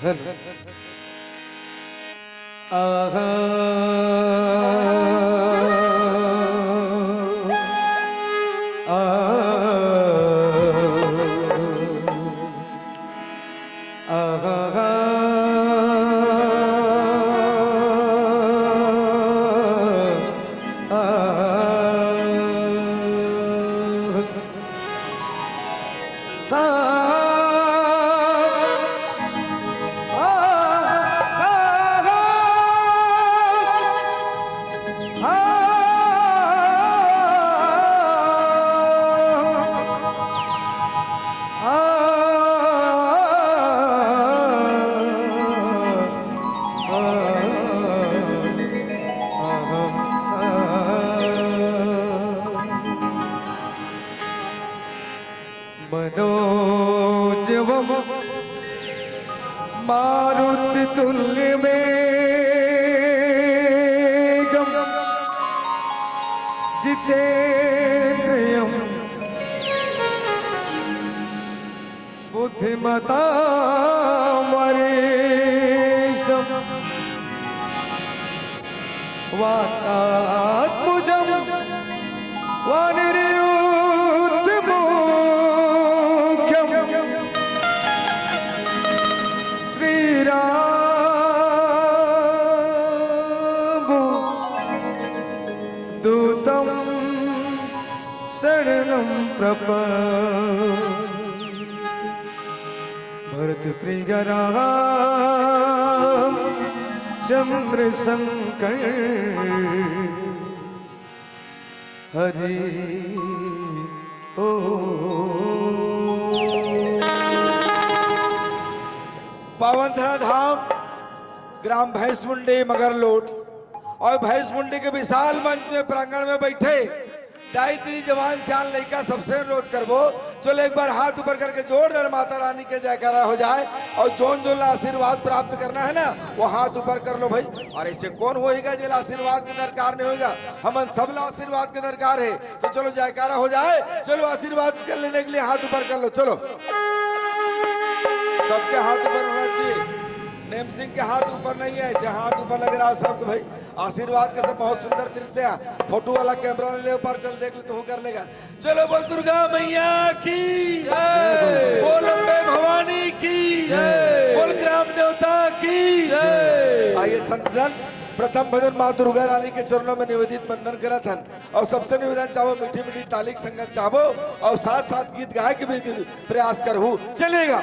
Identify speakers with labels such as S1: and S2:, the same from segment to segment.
S1: आहा मनोजवम मारुति तुल्य वेगम जितेन्द्रियं बुद्धिमतां वरिष्ठं वातात्मजं वानरयूथमुख्यं श्रीरामदूतं शरणं प्रपद्ये भरतप्रिय राम चंद्र शंकर हरि ओ।
S2: पावन धाम ग्राम भैंसमुंडी मगरलोड और भैंसमुंडी के विशाल मंच में प्रांगण में बैठे दायित्री जवान चाल लड़का सबसे अनुरोध करबो। चलो एक बार हाथ ऊपर करके जोरदार माता रानी के जयकारा हो जाए और जोन जोन आशीर्वाद प्राप्त करना है ना वो हाथ ऊपर कर लो भाई। और ऐसे कौन होएगा जिला आशीर्वाद के दरकार नहीं होगा, हम सब आशीर्वाद के दरकार है। तो चलो जयकारा हो जाए, चलो आशीर्वाद कर लेने के लिए हाथ ऊपर कर लो। चलो सबके हाथ ऊपर होना चाहिए, नेम सिंह के हाथ ऊपर नहीं है, जहाँ हाथ ऊपर लग रहा है सबको भाई आशीर्वाद के सब बहुत सुंदर दृश्य है। फोटो वाला कैमरा ले ऊपर चल देख ले तो कर लेगा। चलो बोल दुर्गा मैया की जय, बोल अम्बे भवानी की जय, बोल ग्राम देवता की जय। आइए संतजन प्रथम भजन माँ दुर्गा रानी के चरणों में निवेदित बंधन करा था और सबसे निवेदन चाहो मीठी मीठी ताली संगत चाहो और साथ साथ गीत गाय के भी प्रयास करूँ चलेगा।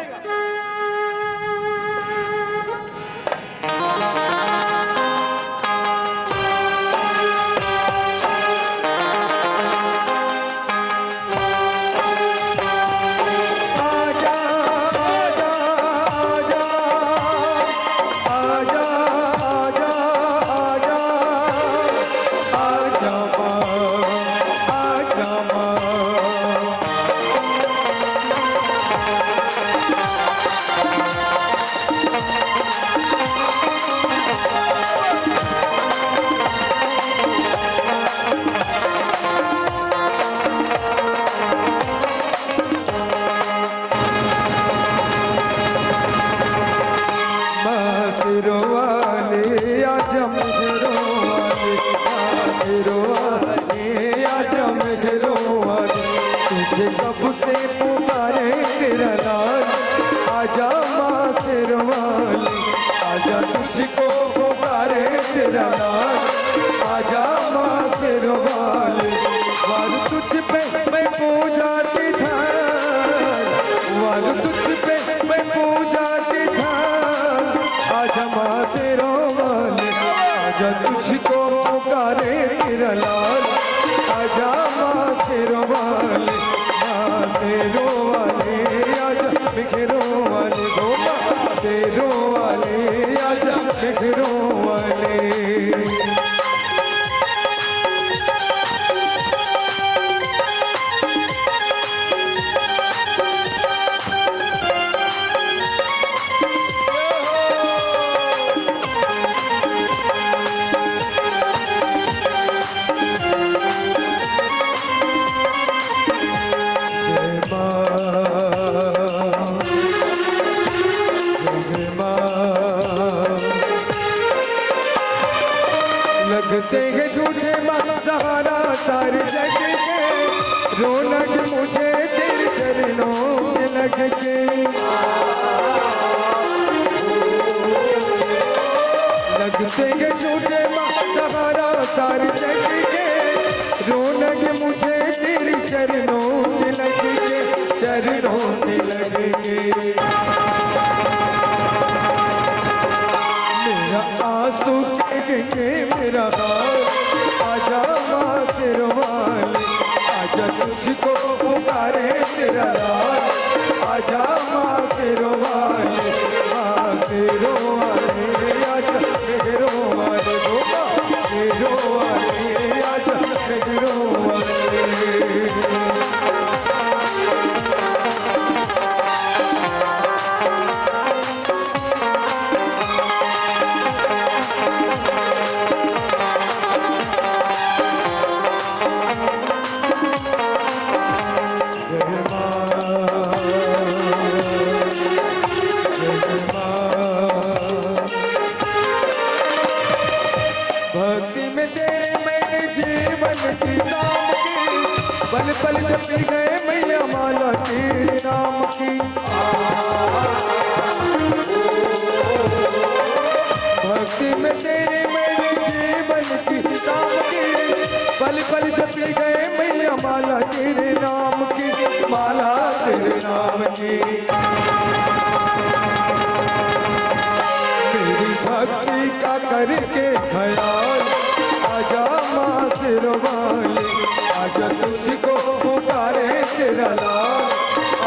S1: कब से पुकारे तेरा लाल आजा माँ शेरवाली, आजा तुझको पुकारे तेरा लाल आजा माँ शेरवाली। वाल तुझ पे मैं पूजा की थाल, वाल तुझ पे मैं पूजा की थाल आजा माँ शेरवाली, आजा तुझको पुकारे तेरा लाल आजा माँ शेरवाली। शेरो वाले आजा बिखरो वाले गोमा, शेरो वाले आजा बिखरो वाले। जय मां लगते हैं झूठे सहारा सारे जग के, रौनक मुझे तेरे चरणों से लग के। लगते हैं झूठे सहारा सारे जग के, रौनक मुझे तेरे चरणों से लग के, चरणों से लग के। मेरा आंसू के मेरा हाल, आजा माँ सिरवाली, आजा तुझको पुकारे तेरा लाल, आजा माँ सिरवाली, माँ सिरवाली, आजा सिरवाली, गोपा सिरवाली, आजा सिरवाली। भक्ति में तेरे मैंने जीवन की नाम की, पल पल जपी गए मैया माला तेरे नाम की। भक्ति में तेरे मैंने जीवन की नाम की, पल पल जपी गए मैया माला तेरे नाम की, माला तेरे नाम की। मेरी भक्ति का करके ख्याल, आजा माँ सिरवाली, आजा तुझको पुकारे तेरा लाल,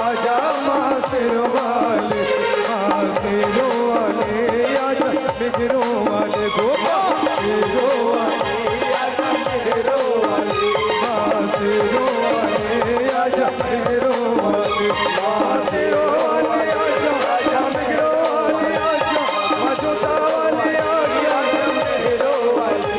S1: आजा माँ सिरवाली, माँ सिरवाली, आजा बिगड़ो वाले गोपा सिरवाली, आजा बिगड़ो वाले, माँ सिरवाली, आजा बिगड़ो वाले, माँ सिरवाली, आजा आजा बिगड़ो वाले, आजा मजोता वाले, आजा बिगड़ो वाले,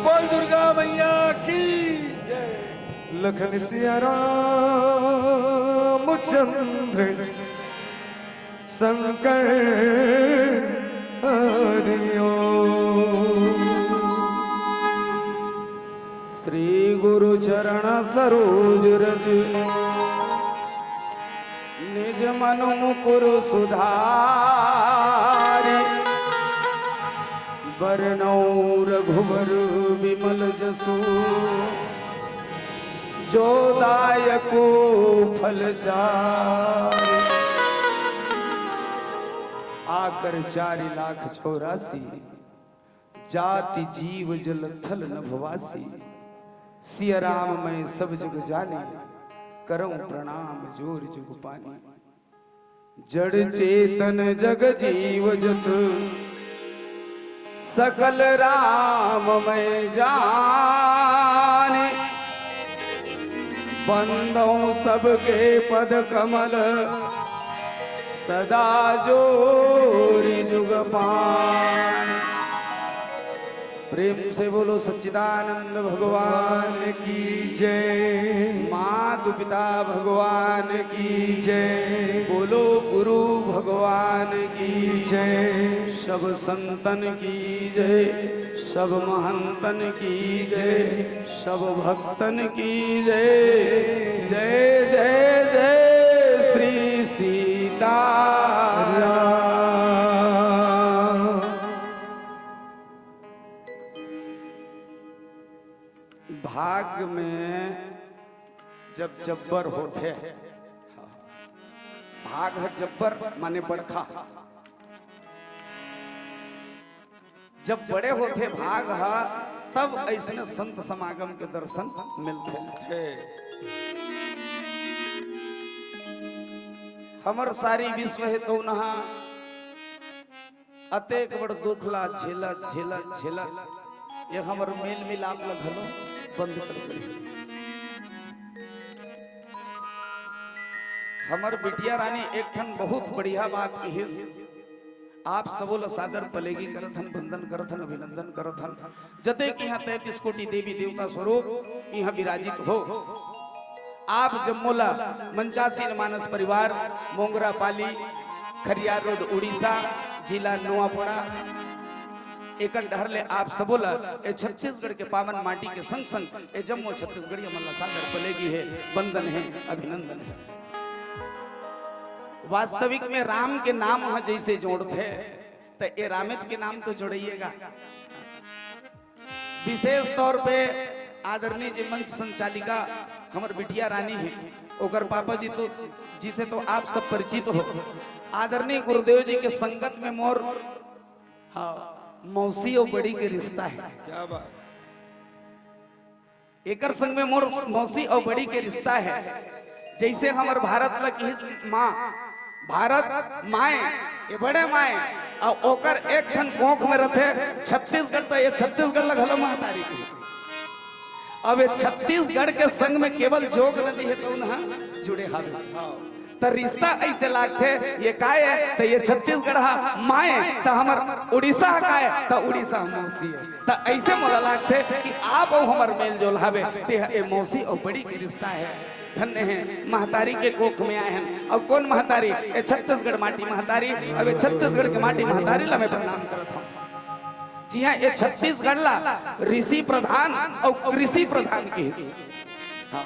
S2: बोल दुर्गा मैया की जय।
S1: लखन सिया रामचंद्र शंकर हरिओ।
S3: श्री गुरु चरण सरोज रज, निज मन मुकुर सुधारि, बरनौ रघुबर विमल जसु, जो दायको फल चारि। आकर 4,84,000 जाति जीव जल थल नभवासी, सिया राम मैं सब जग जाने, करऊं प्रणाम जोर जुग पानी। जड़ चेतन जग जीव जत, सकल राम मैं जाने, बंदों सबके पद कमल, सदा जोरि जुग पानी। प्रेम से बोलो सच्चिदानंद भगवान
S1: की जय,
S3: मातु पिता भगवान की
S1: जय,
S3: बोलो गुरु भगवान की
S1: जय,
S3: सब संतन की जय, सब महंतन की जय, सब भक्तन की जय। जय जय जय श्री सीताराम। भाग्य में जब जब्बर होते, भाग है जब्बर माने बड़खा, जब बड़े होते भाग है तब ऐसे संत समागम के दर्शन मिलते थे। हमर सारी विश्व है तो नहा अतेक बड़ दुखला झेला झेला झेला, ये हमर मेल मिलाप लगलो बंद कर दे। हमर बिटिया रानी एक ठन बहुत बढ़िया बात कहिस। आप सबोल सादर पलेगी करथन, वंदन करथन, अभिनंदन करथन। जते कि यहाँ 33 कोटि देवी देवता स्वरूप यहाँ विराजित हो। आप जम्मोला मंचासीन मानस परिवार, मोंगरा पाली, खरियार रोड, उड़ीसा, जिला नुआपड़ा, एक डहरले आप सबोला ए छत्तीसगढ़ के पावन माटी के संग संग ए जम्मू छत्तीसगढ़ी अमला सागर पलेगी है, वंदन है, अभिनंदन है। वास्तविक में राम के नाम वहां जैसे जोड़ते तो ये रामेज के नाम तो जोड़िएगा। विशेष तौर पे आदरणीय जी मंच संचालिका हमार बिटिया रानी है, ओकर पापा जी तो जिसे तो आप सब परिचित हो। आदरणीय गुरुदेव जी के संगत में मोर हाँ मौसी और बड़ी के रिश्ता है।
S2: क्या बात।
S3: एकर संग में मोर मौसी और बड़ी के रिश्ता है। जैसे हमार भारत लगी माँ, भारत माए, ये बड़े माए और ओकर एक ठन कोख में रहते छत्तीसगढ़, तो ये छत्तीसगढ़ लगल महतारी की। अब ये छत्तीसगढ़ के संग में केवल जोग नदी है तो ना जुड़े हावे तो रिश्ता ऐसे लागते। ये काय है तो ये छत्तीसगढ़ माए, तो हमार उड़ीसा काय तो उड़ीसा मौसी है। तो ऐसे मोला लागते कि आप और हमार मेल जोल हावे ते ये मौसी और बड़ी के रिश्ता है। धन्य है महतारी के कोख में आए हैं। और कौन महतारी? ये छत्तीसगढ़ माटी महतारी। अब ये छत्तीसगढ़ के माटी महतारी ला मैं प्रणाम करता हूँ। जी हाँ, ये छत्तीसगढ़ ला ऋषि प्रधान और कृषि प्रधान की हाँ।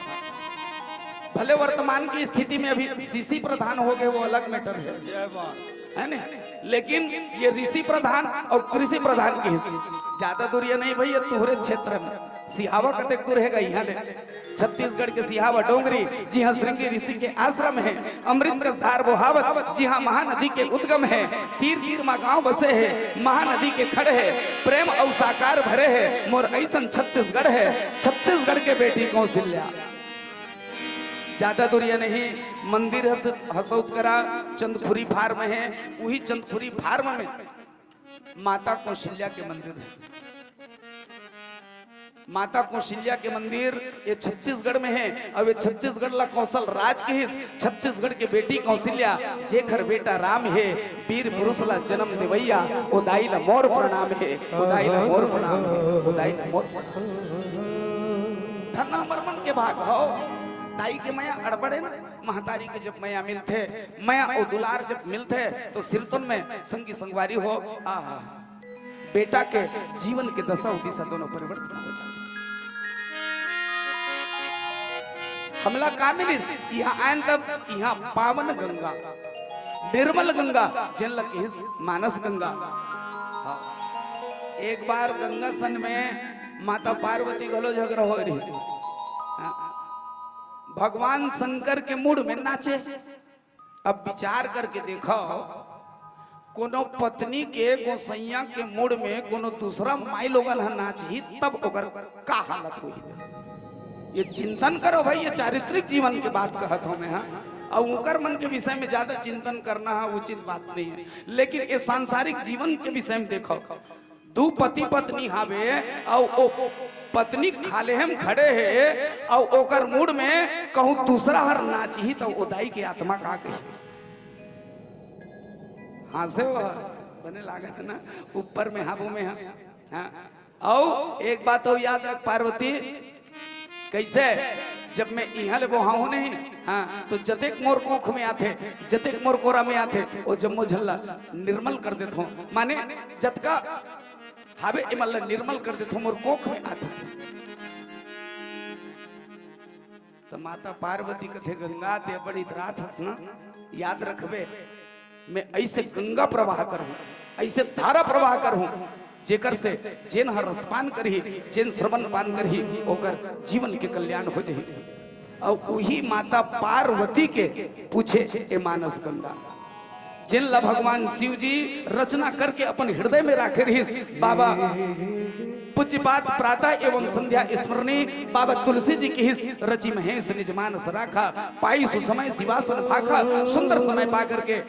S3: भले वर्तमान की स्थिति में अभी सीसी प्रधान हो गए वो अलग मैटर है ना, लेकिन ये ऋषि प्रधान और कृषि प्रधान की ज्यादा दूर ये नहीं भैया तुहरे क्षेत्र में सिहावा कतेक दूर है यहाँ ले छत्तीसगढ़ के सिहावा डोंगरी। जी हाँ, श्रृंगी ऋषि के आश्रम है। अमृत कस धार बोहावत। जी हाँ, महानदी के उद्गम है। तीर तीर माँ गाँव बसे है। महानदी के खड़े है, प्रेम और साकार भरे है। मोर ऐसन छत्तीसगढ़ है, छत्तीसगढ़ के बेटी कौशल्या। ज्यादा दूर ये नहीं, मंदिर हसौतकरा चंदखुरी फार्म है। वही चंदखुरी फार्म में माता कौशल्या के मंदिर है। माता कौशल्या के मंदिर ये छत्तीसगढ़ में है। अब ये छत्तीसगढ़ ला कौशल राज के ही छत्तीसगढ़ के बेटी कौशल्या जेखर बेटा राम है, वीर पुरुष ला जन्म देवैया, उदाई ला मोर प्रणाम है, उदाई ला मोर प्रणाम है, उदाई ला मोर धन्ना हमर मन के भाग हो। दाई के माया अड़बड़े ना, महतारी के जब माया मिलते, माया और दुलार जब मिलते तो सिरतुन में संगी संगवारी हो। आहा, बेटा के जीवन के दशा दिशा दोनों परिवर्तन हो जाते। हमला का मिलिस यहाँ आयन तब यहाँ पावन गंगा, निर्मल गंगा जिन लगे मानस गंगा। हाँ। एक बार गंगा सन में माता पार्वती घलो झगड़ा हो रही। भगवान शंकर के मूड में नाचे। अब विचार करके देखो, कोनो पत्नी के गोसैया के मूड में कोनो दूसरा माई लोगन है नाची तब ओकर का हालत हुई। ये चिंतन करो भाई, ये चारित्रिक जीवन की बात कहत हूं मैं। हाँ, और उनकर मन के विषय में ज्यादा चिंतन करना है उचित बात नहीं है, लेकिन ये सांसारिक जीवन के विषय में देखो। दो पति पत्नी हावे और पत्नी खाले हम खड़े है और ओकर मूड में कहूं दूसरा हर नाची तो उदाई की आत्मा का कही। हाँ से बने लागत ना ऊपर में हाबू में। हाँ, और एक बात हो याद रख पार्वती, कैसे जब मैं यहाँ ले बोहाऊ नहीं हाँ तो जतेक मोर कोख में आते, जतेक मोर कोरा में आते वो जम्मो झल्ला निर्मल कर देता हूँ। माने जतका हावे इमल निर्मल कर देता हूँ मोर कोख में आते। तो माता पार्वती कथे गंगा ते बड़ी रात हंसना याद रखबे। मैं ऐसे गंगा प्रवाह करूं, ऐसे धारा प्रवाह करूं जेकर से जेन हर रसपान करही, जेन श्रवण पान करही ओकर जीवन के कल्याण हो जाही। और वही माता पार्वती के पूछे ए मानस गंगा जिन ला भगवान शिव जी रचना करके अपन हृदय में राखे रही। बाबा पूज्यपाद प्रातः एवं संध्या स्मरणी बाबा तुलसी जी की रचि महेश निज मानस राखा, पाई सुसमय शिवासन भाखा। सुंदर समय पा करके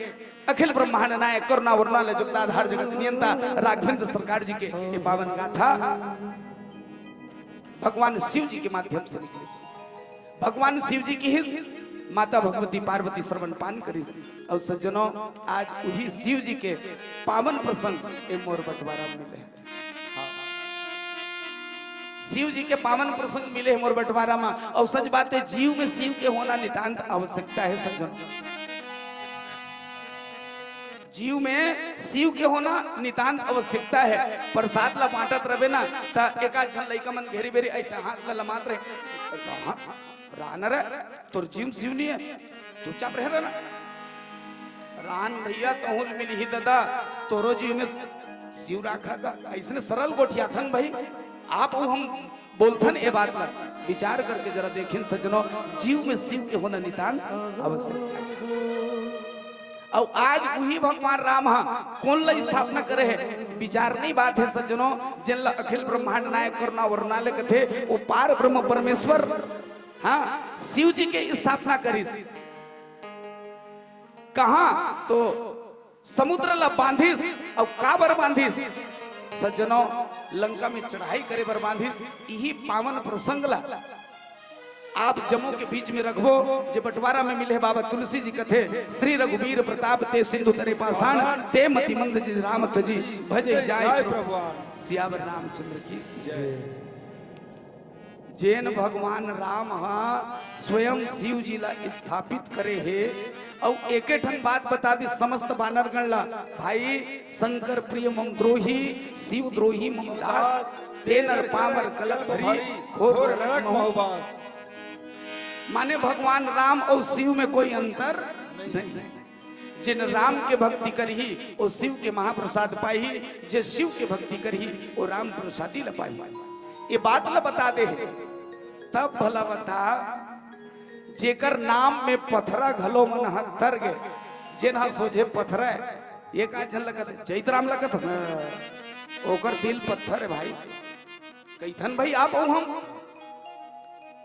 S3: अखिल ब्रह्मांड नायक करुणा वर्णा जुगताधार जगत नियंता राघवेंद्र सरकार जी के ये पावन गाथा भगवान शिव जी के माध्यम से निकले। भगवान शिव जी की माता भगवती पार्वती श्रवण पान करी। और सज्जनों आज वही शिव जी के पावन प्रसंग ए मोर बंटवारा मिले। शिव जी के पावन प्रसंग मिले हैं मोर बंटवारा में। और सच बात है जीव में शिव के होना नितांत आवश्यकता है सज्जनों। जीव में शिव के होना नितांत आवश्यकता है। प्रसाद ला बांटत रहे ना ता एका झन लइका मन घेरी बेरी ऐसा हाथ ला लमात रहे रान रे तोर जीव शिव नहीं है चुपचाप रह ना रान भैया तहुल मिली ही दादा तोरो जीव में शिव राखा का ऐसने सरल गोठिया थन भाई आप हम बोलथन ए बात पर विचार करके जरा देखें सज्जनों जीव में शिव के होना नितांत आवश्यक है। और आज वही भगवान राम कौन ला स्थापना करे है विचार नहीं बात है सज्जनों। जिन ला अखिल ब्रह्मांड नायक करना वर्णाले कथे वो पार ब्रह्म परमेश्वर हाँ शिव जी के स्थापना करी। कहा तो समुद्र ला बांधिस और काबर बांधिस सज्जनों लंका में चढ़ाई करे बर बांधिस। यही पावन प्रसंग ला आप जम्मू के बीच में रखबो जे बंटवारा में मिले बाबा तुलसी जी कथे श्री रघुवीर प्रताप ते सिंधु तरे पाषाण ते मति मंद जी राम तजी भजे जाय प्रभु सियावर रामचंद्र की जय। जैन भगवान राम स्वयं शिव जी ला स्थापित करे है। और एक ठन बात बता दी समस्त बानरगण ला भाई शंकर प्रिय मम द्रोही शिव द्रोही मम दास ते नर पामर कलप भरी घोर नरक मोहबास। माने भगवान राम और शिव में कोई अंतर नहीं। जिन राम के भक्ति करही वो शिव के महाप्रसाद पाई जे शिव के भक्ति करही वो राम प्रसादी ल पाई। ये बात ला बता दे तब भला बता जेकर नाम में पथरा घलो मन हर गे जिन सोझे पथरा ये का जन लगत चैतराम लगत ओकर दिल पत्थर है भाई कैथन भाई आप हम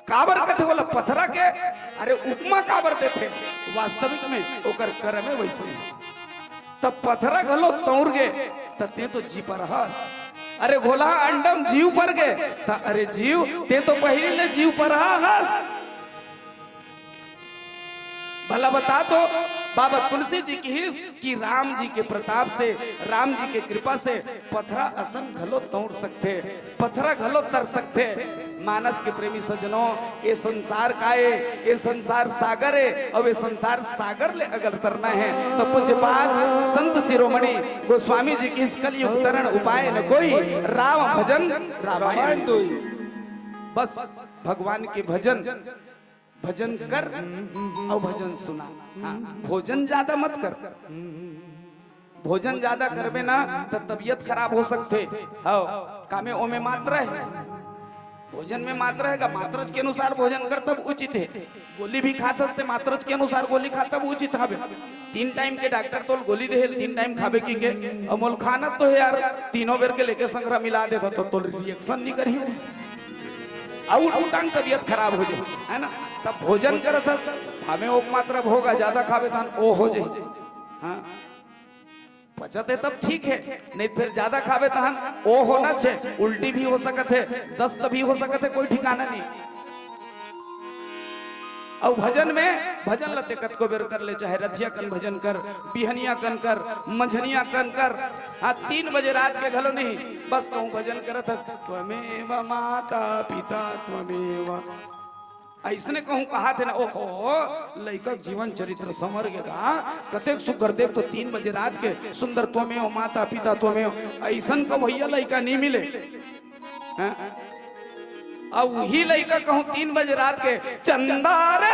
S3: काबर कथे बोला पथरा के अरे उपमा काबर देते वास्तविक में ओकर कर में वैसे तब पथरा घलो तौर गे ते तो जी पर हस अरे घोला अंडम जीव पर गे अरे जीव ते तो पहले जीव पर हस। भला बता तो बाबा तुलसी जी की हिस कि राम जी के प्रताप से राम जी के कृपा से पथरा असन घलो तोड़ सकते पथरा घलो तर सकते। मानस के प्रेमी सज्जनों ये संसार का है ये संसार सागर है और ये संसार सागर ले अगर तरना है तो पूज्यपाद संत शिरोमणि गोस्वामी जी की इस कलयुग तरण उपाय न कोई राम भजन रामायण दोई। बस भगवान के भजन भजन कर और भजन सुना। हाँ, भोजन ज्यादा मत कर भोजन ज्यादा करबे ना तो तबीयत खराब हो सकते हाँ कामे ओमे मात्रा है भोजन में मात्रा है मात्रज के अनुसार भोजन कर तब उचित है। गोली भी खाता ते मात्रज के अनुसार गोली खा तब उचित है। 3 टाइम के डॉक्टर तो गोली दे 3 टाइम खाबे की के अमोल खाना तो है यार तीनों बेर के लेके संग्रह मिला देता तो रिएक्शन नहीं करी उटांग तबीयत खराब हो जाए है ना। तब भोजन करत हमें ओप मात्रा होगा ज्यादा खावे तन ओ हो जाए हाँ पचते तब ठीक है नहीं फिर ज्यादा खावे तहन ओ होना छे उल्टी भी हो सकत है दस्त भी हो सकत है कोई ठिकाना नहीं। और भजन में भजन लते कत को बेर कर ले चाहे रथिया कन भजन कर बिहनिया कन कर मंझनिया कन कर हाँ 3 बजे रात के घलो नहीं बस कहूँ भजन करत त्वमेव माता पिता त्वमेव ऐसने कहूँ कहा थे ना ओहो लड़का जीवन चरित्र समर गया कतेक सुकर देख तो 3 बजे रात के सुंदर त्वमेव माता पिता त्वमेव ऐसन का भैया लड़का नहीं मिले और वही लड़का कहूँ 3 बजे रात के चंदा रे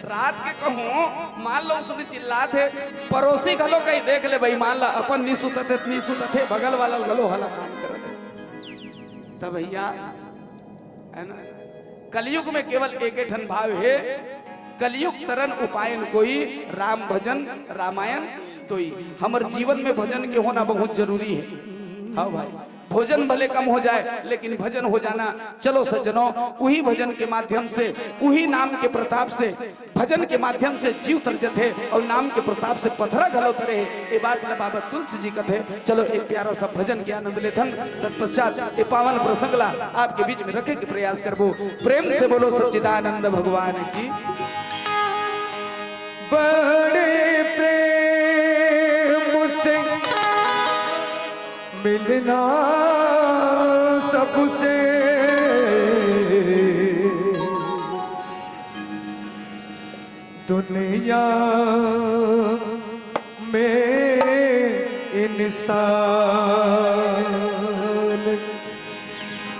S3: रात के कहूँ मान लो उसने चिल्ला थे पड़ोसी घलो कहीं देख ले भाई मान ला अपन नहीं सुतते बगल वाला घलो हला काम करते तब भैया है ना। कलयुग में केवल एक ठन भाव है कलयुग तरन उपायन कोई राम भजन रामायण तो ही हमारे जीवन में भजन के होना बहुत जरूरी है। हाँ भाई भोजन भले कम हो जाए लेकिन भजन हो जाना। चलो सज्जनों, वही भजन के माध्यम से, वही नाम के प्रताप से, भजन के माध्यम से जीव तर्जत है और नाम के प्रताप से पथरा घलो करे। ये बात में बाबा तुलसी जी कथे। चलो एक प्यारा सा भजन के आनंद लेथन, तत्पश्चात ये पावन प्रसंगला आपके बीच में रखे के प्रयास करबो। प्रेम से बोलो सच्चिदानंद भगवान की।
S1: बड़े प्रेम से मिलना सबसे, दुनिया में इंसान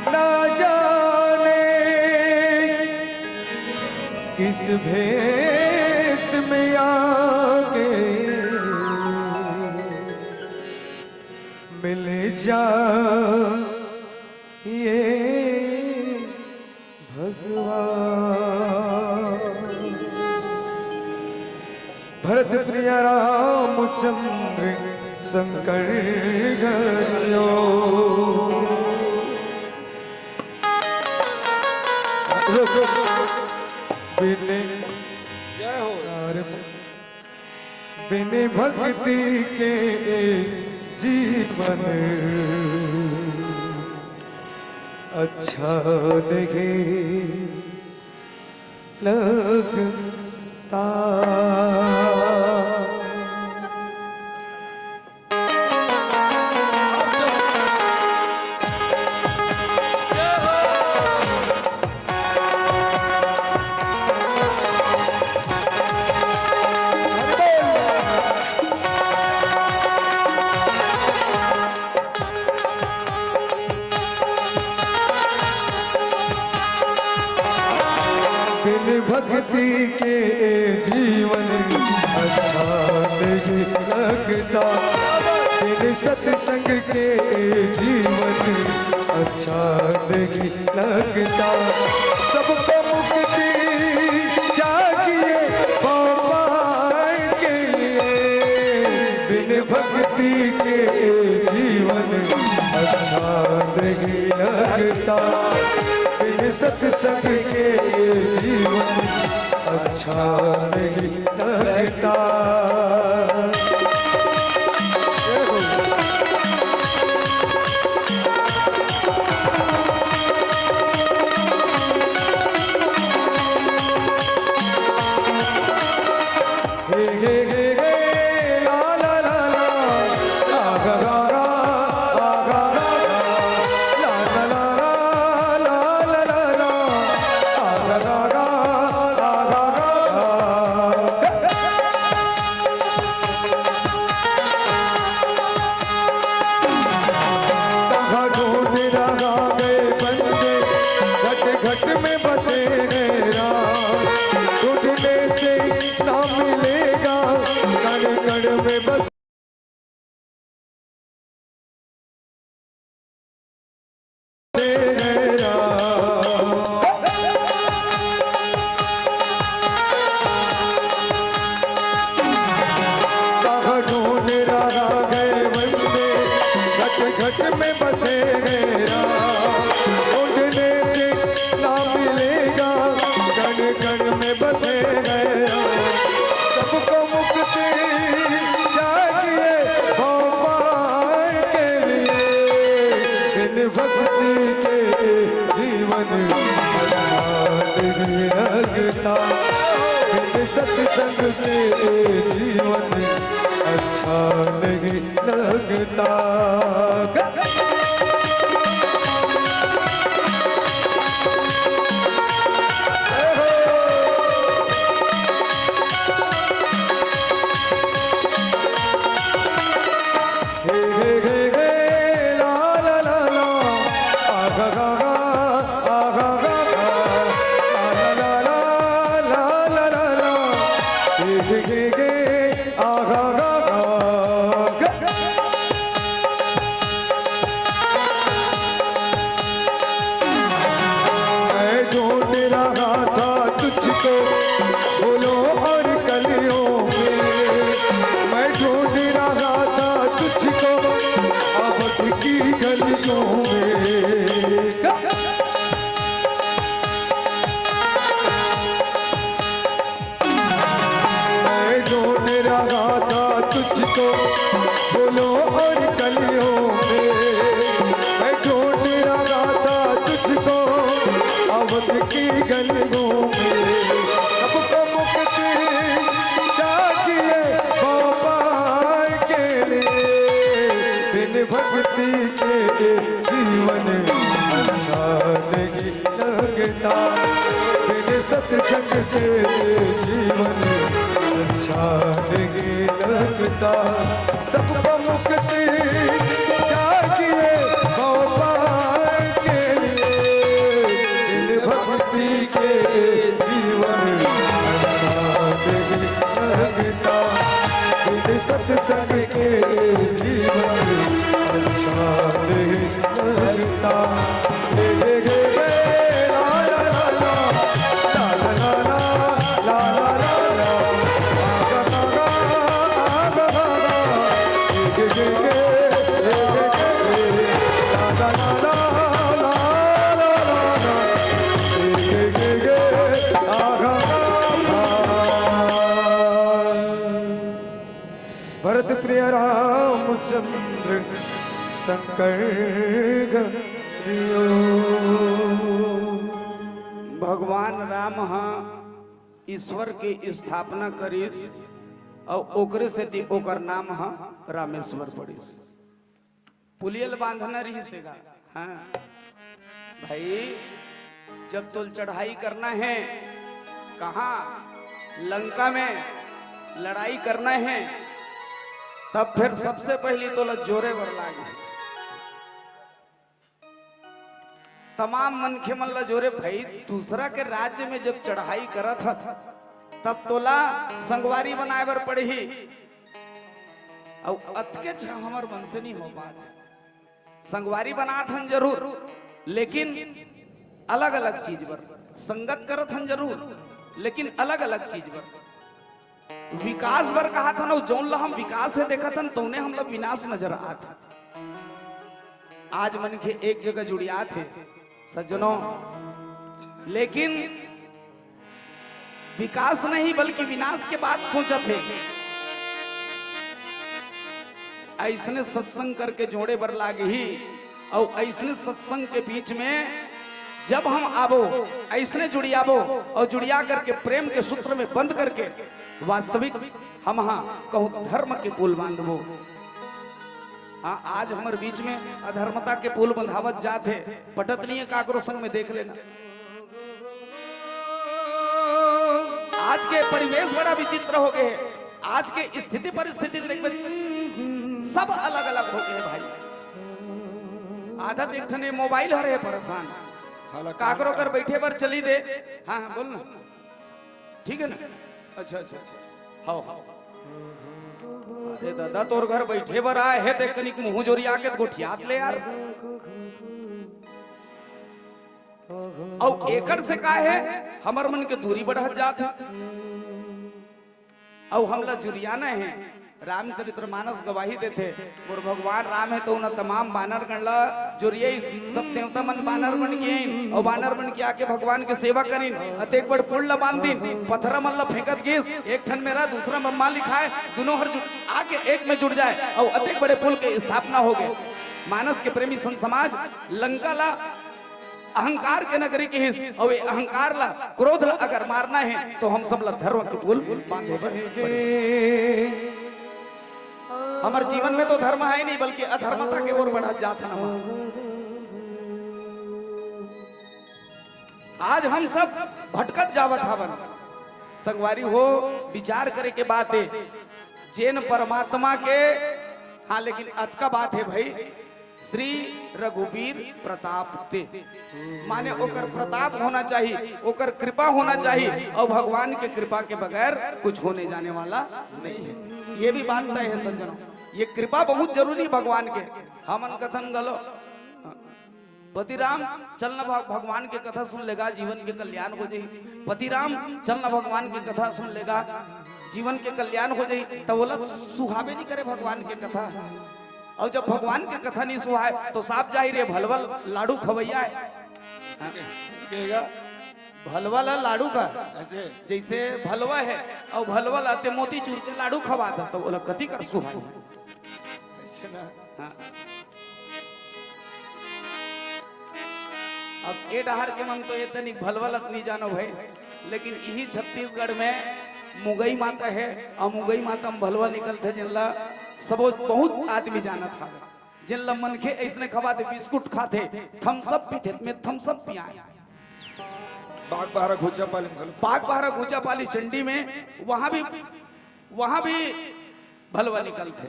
S1: ना जाने किस भेष में आके मिल जा ये भगवान। भरत प्रिय रामचंद्र शंकर गयो, बिन
S2: जय हो।
S1: बिन भक्ति के जीवन अच्छा नहीं लगता। बिन भक्ति के जीवन अच्छा नहीं लगता। बिन सत्संग के जीवन अच्छा नहीं लगता। सबको मुक्ति चाहिए भगवान के लिए। बिन भक्ति के जीवन अच्छा नहीं लगता। बिन सत्संग के जीवन अच्छा नहीं लगता। हे हे हे हे ला ला ला ला ला गा गा गा ला गा गा ला ला ला ला ला ला ला ला गा गा ला गा गा। कहाँ ढूंढ रहा गए बंदे, घट घट में बसे हैं राम। ढूंढने से ना मिलेगा, कण कण में बस ढूंढ रहा गए बंदे, घट घट में बसे हैं राम। ढूंढने से ना मिलेगा, कण कण में बसे हैं राम। सबको मुक्ति चाहिए भगवान के लिए। बिन भक्ति के जीवन अच्छा नहीं लगता। बिन सत्संग के जीवन अच्छा नहीं लगता। हे हे हे हे ला ला ला ला आ गा गा गा आ गा गा गा ला ला ला ला ला ला हे हे हे हे आ गा गा गा। मैं ढूंढ रहा था तुझको फूलों और कलियों में। मैं ढूंढ रहा था तुझको आफत की गलियों रहा था तुझको बोलो और गलियों में, मैं ढूंढ रहा था तुझको अवध की गलियों में। सबको मुक्ति चाहिए गोपाल के लिए, बिन भक्ति के जीवन अच्छा नहीं लगता, बिन सत्संग के जीवन अच्छा नहीं लगता। सबको मुक्ति चाहिए गोपाल के लिए, बिन भक्ति के जीवन अच्छा नहीं लगता, बिन सत्संग के जीवन अच्छा नहीं लगता। भरत प्रिय रामचंद्र शंकर गरियो।
S3: भगवान राम हाँ ईश्वर की स्थापना करीस और ओकरे से दी ओकर नाम हाँ रामेश्वर पड़ीस। पुलियल बांधना रही सेगा। हाँ भाई जब तुल चढ़ाई करना है कहाँ लंका में लड़ाई करना है, तब फिर सबसे पहली तो जोरे बर लागे तमाम मनखे मन ला जोरे। भाई दूसरा के राज्य में जब चढ़ाई करत हस तब तोला संगवारी बनाए बर पड़ही, और अतके हमार मन से नहीं हो पात। संगवारी बनात हन जरूर, लेकिन अलग अलग चीज पर संगत करत हन जरूर, लेकिन अलग अलग चीज पर। विकास बर कहा था ना, जौन ला हम विकास है देखा था तोने हम लोग विनाश नजर आत। आज मन के एक जगह जुड़िया थे सज्जनों, लेकिन विकास नहीं बल्कि विनाश के बाद सोचा थे। ऐसने सत्संग करके जोड़े बर लागे ही, और ऐसने सत्संग के बीच में जब हम आबो ऐसने जुड़ियाबो और जुड़िया करके प्रेम के सूत्र में बंद करके वास्तविक हम हाँ कहूँ धर्म के पुल बांधबो। हाँ आज हमारे बीच में अधर्मता के पुल बंधावत जाते पटत नहीं है, काकरो संग में देख लेना। आज के परिवेश बड़ा विचित्र हो गए, आज के स्थिति परिस्थिति सब अलग अलग हो गए भाई। आदत एक ठने मोबाइल हरे परेशान काकरो कर बैठे पर चली दे। हाँ हाँ बोल ना, ठीक है ना। अच्छा अच्छा अच्छा हाँ हाँ। अरे दादा तोर घर बैठे बर आए है देख कनिक मुंह जोरिया के गोठियात ले यार। और एकड़ से का है हमर मन के दूरी बढ़त जात है। और हमला जुरियाना है रामचरितमानस गवाही देते और भगवान राम है तो उन्हें तमाम बानर गणला जुरिये सब देवता मन बानर बन के और बानर बन के आके भगवान के सेवा करीन। अतेक बड़ पुल ला बांध दिन पत्थरा मन ला फेंकत गेस, एक ठन मेरा दूसरा मम्मा लिखा है, दोनों हर आके एक में जुड़ जाए और अतेक बड़े पुल के स्थापना हो गए। मानस के प्रेमी संत समाज लंका ला अहंकार के नगरी के हिस्स और अहंकार ला क्रोध ला अगर मारना है तो हम सब ला धर्म के पुल बांधे। हमारे जीवन में तो धर्म है नहीं बल्कि अधर्मता के ओर बढ़ा जाता ना। आज हम सब भटकत जावत हवन संगवारी हो विचार करे के बात है जैन परमात्मा के। हाँ लेकिन अतका बात है भाई श्री रघुवीर प्रताप ते माने ओकर प्रताप होना चाहिए, ओकर कृपा होना चाहिए और भगवान के कृपा के बगैर कुछ होने जाने वाला नहीं है। ये भी बात तय है सज्जनों, ये कृपा बहुत जरूरी भगवान के। हमन कथन गलो पतिराम चलना भगवान के कथा सुन लेगा जीवन के कल्याण हो जाए। पतिराम चलना भगवान की कथा सुन लेगा जीवन के कल्याण हो जाए। तो बोला सुहावे नहीं करे भगवान के कथा, और जब भगवान के कथा नहीं सुहाए तो साफ जाहिर है भलवल लाडू खवैया है। भलवा ला लाडू का
S2: ऐसे
S3: जैसे भलवा है और भलवा लाते मोती चूर के लाडू खवा था तो बोला कति कर सुहाई
S2: ऐसे ना
S3: हाँ। अब ए डहार के मन तो ये तनिक भलवा लत नहीं जानो भाई, लेकिन यही छत्तीसगढ़ में मुगई माता है और मुगई माता में भलवा निकलते जिनला सबो बहुत आदमी जाना था, जिनला मनखे ऐसने खवाते बिस्कुट खाते थम्सअप पीते में थम्सअप पियाए।
S2: बाग बहारा घुचा पाली में
S3: बाग बहारा घुचा पाली चंडी में वहां भी भलवा निकलते,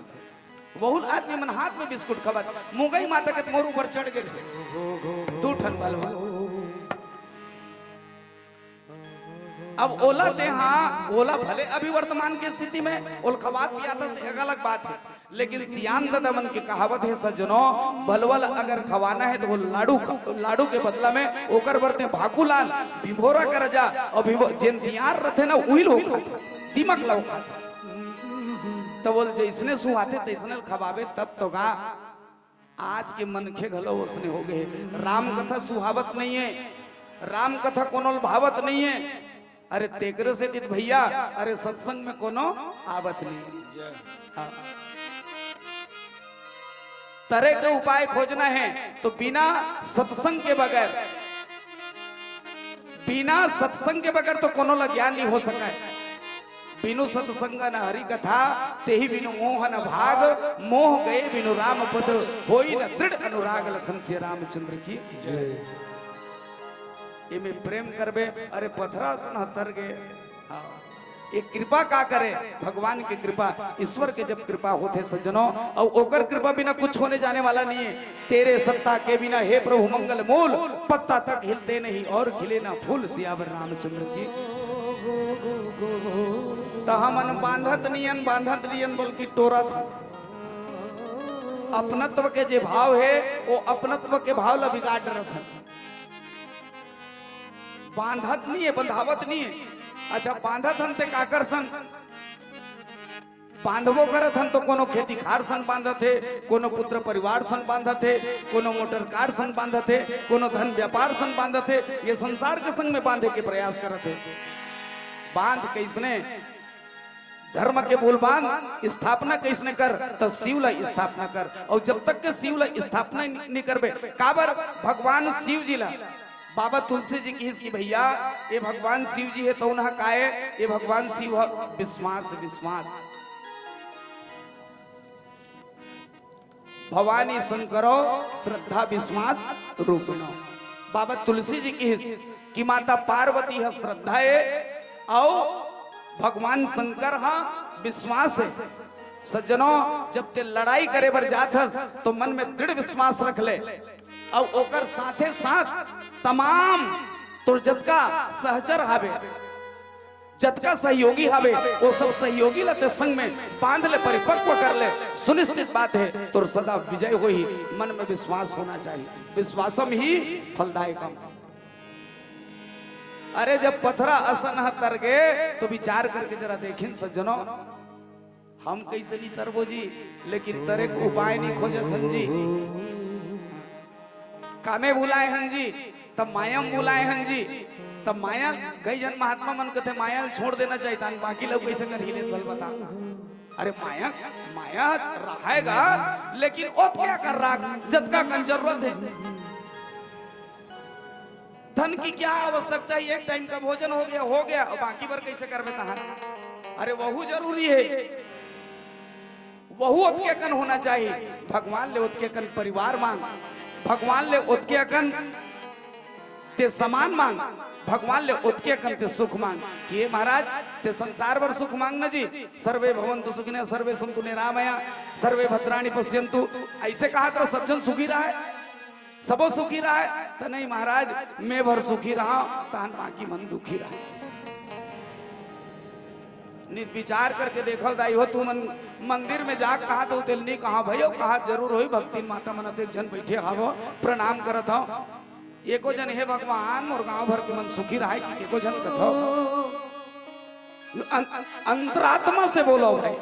S3: बहुत आदमी मन हाथ में बिस्कुट खवाते। मुगई माता के मोर ऊपर चढ़ गए 2 ठन भलवा। अब ओला ते हाँ ओला भले अभी वर्तमान की स्थिति में ओल खवात पियाता से एक अलग बात है, लेकिन सियान दादा मन की कहावत है सज्जनों, भलवल अगर खवाना है तो वो लाडू के बदला में ओकर बरते भाकुलाल भिभोरा कर जा और जिन दियार रहते ना उहिल हो खाता दिमक लव खाता तो बोल जैसने सुहाते तैसने खवावे तब तो गा। आज के मनखे घलो उसने हो गए। राम कथा सुहावत नहीं है, राम कथा कोनो भावत नहीं है। अरे तेकरे से दित भैया अरे सत्संग में कोनो आवत नहीं। हाँ। तरह के उपाय खोजना है तो बिना सत्संग के बगैर तो कोनो ला ज्ञान नहीं हो सका है। बिनु सत्संग न हरि कथा तेहि बिनु मोह न भाग, मोह गए बिनु राम पद होई न दृढ़ अनुराग लखन से रामचंद्र की जय। ये में प्रेम करबे अरे पथरा सन हतर गए। हाँ। ये कृपा का करे भगवान की कृपा, ईश्वर के जब कृपा होते सज्जनों और ओकर कृपा बिना कुछ होने जाने वाला नहीं है। तेरे सत्ता के बिना हे प्रभु मंगल मूल, पत्ता तक हिलते नहीं और खिले ना फूल सियावर रामचंद्र की। तो हमन बांधत नियन बल्कि टोरा था। अपनत्व के जे भाव है वो अपनत्व के भाव ला बिगाड़ रहा था। बांधत नहीं है बंधावत नहीं है। अच्छा बांधत हन ते काकर सन बांधवो करत हन तो कोनो खेती खार सन बांधत है, कोनो पुत्र परिवार सन बांधत है, कोनो मोटर कार सन बांधत है, कोनो धन व्यापार सन बांधत है। ये संसार के संग में बांधे के प्रयास करत है। बांध कैसने धर्म के मूल बांध स्थापना कैसने कर तो शिव ला स्थापना कर। और जब तक के शिव ला स्थापना नहीं करबे काबर भगवान शिव जी ला बाबा तुलसी जी की इसकी भैया ये भगवान शिव जी है तो उन्हा काए ये भगवान शिव विश्वास भवानी शंकरो श्रद्धा विश्वास रूपिणो। बाबा तुलसी जी की कि माता पार्वती है श्रद्धा है और भगवान शंकर हा विश्वास है। सज्जनों जब ते लड़ाई करे बर जात हस तो मन में दृढ़ विश्वास रख ले और ओकर साथे साथ तमाम तो जतका सहचर हावे जतका सहयोगी हावे वो सब सहयोगी लते संग में बांध ले परिपक्व कर ले। सुनिश्चित बात है तो सदा विजय होई। मन में विश्वास होना चाहिए, विश्वासम ही फलदायकम। अरे जब पथरा असन तर गए तो विचार करके जरा देखें सज्जनों, हम कैसे नहीं तरबो जी, लेकिन तरे को उपाय नहीं खोजत हन जी। कामे बुलाए हन जी तब मायम बुलाए हन जी, तब माया कई जन महात्मा मन कहते माया छोड़ देना चाहिए था, बाकी लोग कैसे कर हिले बल बता। अरे माया रहेगा लेकिन ओ क्या कर रहा जब का जरूरत है। धन की क्या आवश्यकता है, एक टाइम का भोजन हो गया और बाकी बार कैसे कर बेता। अरे वहू जरूरी है, वहू उत्के कन होना चाहिए। भगवान ले उत्के कन परिवार मांग, भगवान ले उत्के कन ते समान मांग, भगवान ले उत्के कन ते सुख मांग। कि महाराज ते संसार भर सुख मांग न जी। सर्वे भवन्तु सुखिनः सर्वे सन्तु निरामया सर्वे भद्राणि पश्यन्तु। ऐसे कहा तो सब जन सुखी रहा है, सबो सुखी रहा है। तो नहीं महाराज मैं भर सुखी रहा तहन बाकी मन दुखी रहा। नित विचार करके देखल दाई हो तू मंदिर में जा कहा तो तेलनी कहा भयो कहा जरूर होई भक्ति माता मनत एक जन बैठे हावो प्रणाम करत हो। एको जन हे भगवान और गांव भर के मन सुखी रहा कि एको जन कथो अंतरात्मा से बोलो भाई।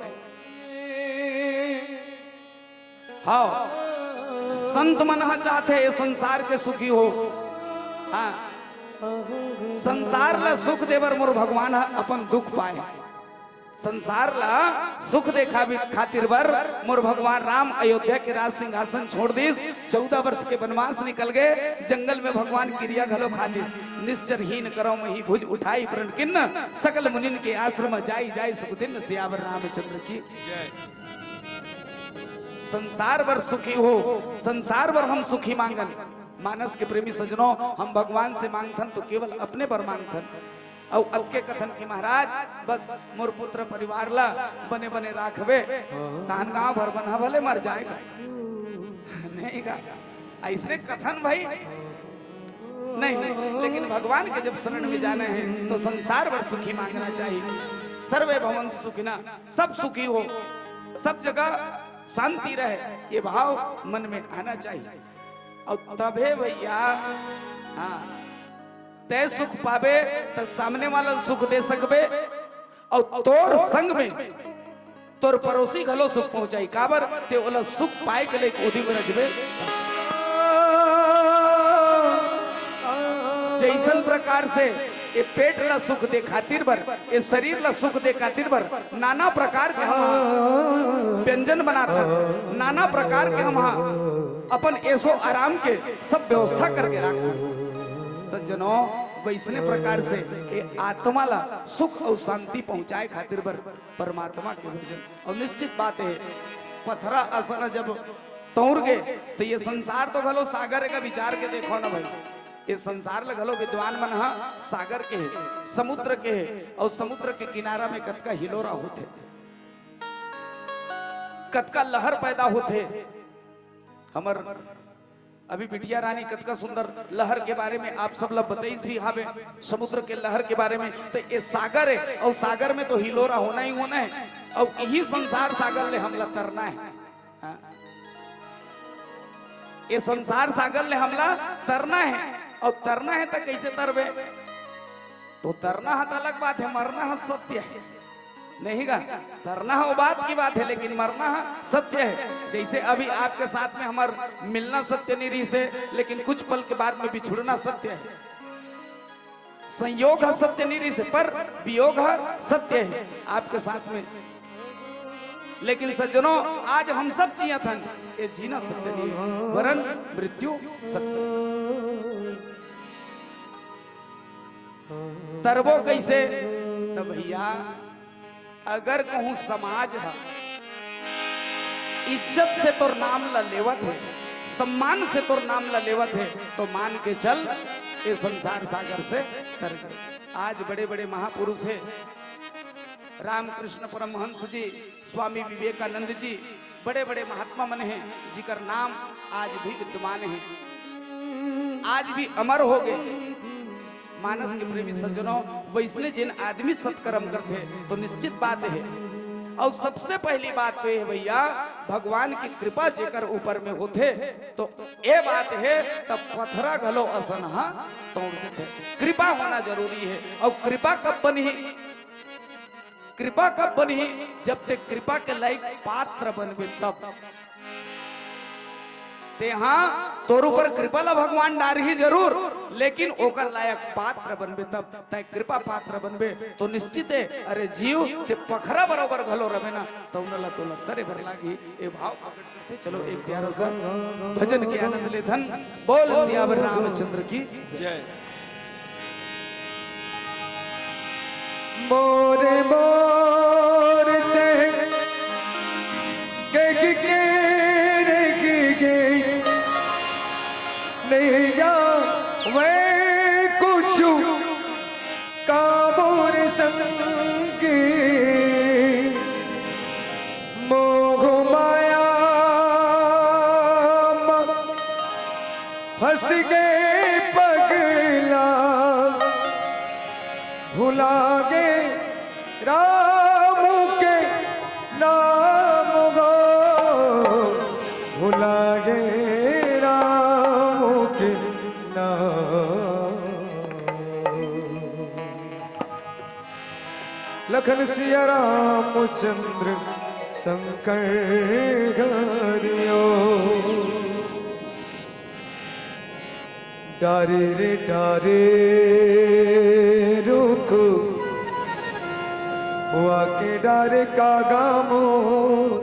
S3: हाँ संत मन चाहते संसार के सुखी हो। हाँ संसार ला सुख देवर मोर भगवान अपन दुख पाए। संसार ला सुख देखा भी खातिर बर मोर भगवान राम अयोध्या के राज सिंहासन छोड़ दिस। 14 वर्ष के वनवास निकल गए, जंगल में भगवान क्रिया घलो खादिस। निश्चरहीन करो मही भुज उठाई प्रण किन्न, सकल मुनिन के आश्रम जाई जाई सुख दिन सियावर रामचंद्र की। संसार भर सुखी हो, संसार भर हम सुखी मांगन। मानस के प्रेमी सजनों, हम भगवान से मांगथन तो केवल अपने पर मांगथन। और अब के कथन की महाराज बस मोर पुत्र परिवार ला बने बने राखबे, तान गांव भर बना भले मर जाएगा नहीं गा ऐसे कथन भाई नहीं। लेकिन भगवान के जब शरण में जाना है तो संसार भर सुखी मांगना चाहिए। सर्वे भवन्तु सुखिनः, सब सुखी हो, सब जगह शांति रहे, ये भाव मन में आना चाहिए। और तबे भैया हाँ तय सुख पावे तो सामने वाला सुख दे सकबे। और तोर संग में तोर पड़ोसी घलो सुख पहुंचाई काबर ते ओला सुख पाए के लिए ओदी में रजबे। जैसन प्रकार से ये पेट ला सुख दे खातिर बर, ये शरीर ला सुख दे खातिर बर नाना प्रकार के हम व्यंजन बनाता, नाना प्रकार के हम अपन ऐसो आराम के सब व्यवस्था करके रखते। सज्जनों वैसने प्रकार से ये आत्मा ला सुख और शांति पहुंचाए खातिर बर परमात्मा के भजन। और निश्चित बात है पथरा असर जब तौर गए तो ये संसार तो घलो सागर का विचार के देखो ना भाई, ये संसार ले घलो विद्वान मन हा सागर के है, समुद्र के है। और समुद्र के किनारा में कतका हिलोरा होते, कतका लहर पैदा होते। हमर अभी बिटिया रानी कतका सुंदर लहर के बारे में आप सब लोग बताइस भी हावे, समुद्र के लहर के बारे में। तो ये सागर है और सागर में तो हिलोरा होना ही होना है। और यही संसार सागर ले हमला तरना है। हाँ? ये संसार सागर ले हमला तरना है। और तरना है तो कैसे तरबे? तो तरना है तो अलग बात है, मरना है सत्य है नहीं गा। तरना है वो बात की बात है, लेकिन मरना है सत्य है। जैसे अभी आपके साथ में हमार मिलना सत्य नहीं रही से, लेकिन कुछ पल के बाद में बिछुड़ना सत्य है। संयोग है सत्य नहीं रही से, पर वियोग है सत्य है आपके साथ में। लेकिन सज्जनों आज हम सब जिया थन, ये जीना सत्य नहीं है, वरन मृत्यु सत्य। तरबो कैसे? तो भैया अगर कहूं समाज है इज्जत से तोर नाम ला लेवत है, सम्मान से तोर नाम ला लेवत है, तो मान के चल ये संसार सागर से तर गए। आज बड़े बड़े महापुरुष है, रामकृष्ण परमहंस जी, स्वामी विवेकानंद जी, बड़े बड़े महात्मा मन हैं जिकर नाम आज भी विद्यमान है, आज भी अमर हो गए। मानस के प्रेमी सज्जनों वैसने जिन आदमी सत्कर्म करते तो निश्चित बात है। और सबसे पहली बात तो ये भैया भगवान की कृपा जेकर ऊपर में होते तो ये बात है तब पथरा घलो असन हा तोड़ देते। कृपा होना जरूरी है। और कृपा कब बनी? कृपा कब बनी? जब ते कृपा के लायक पात्र बनबे तब। ते हाँ तोर ऊपर कृपा ला भगवान डार ही जरूर, लेकिन ओकर लायक पात्र बनबे तब। तय कृपा पात्र बनबे तो निश्चित है अरे जीव ते पखरा बरोबर घलो रहे ना तो उनला तो लतरे भर लागी। ए भाव प्रकट करते चलो एक प्यारा सा भजन के आनंद ले धन बोल सियावर रामचंद्र की
S2: जय।
S1: मोरे मोरते के नहीं जा मैं कुछ काबूर संगी मोह माया फंस गए पगला भुला गए राम के नाम गो भुला गए लखन सिया रामचंद्र शंकर घरियो डारे रे डारे रुख हुआ के डारे कागा मोर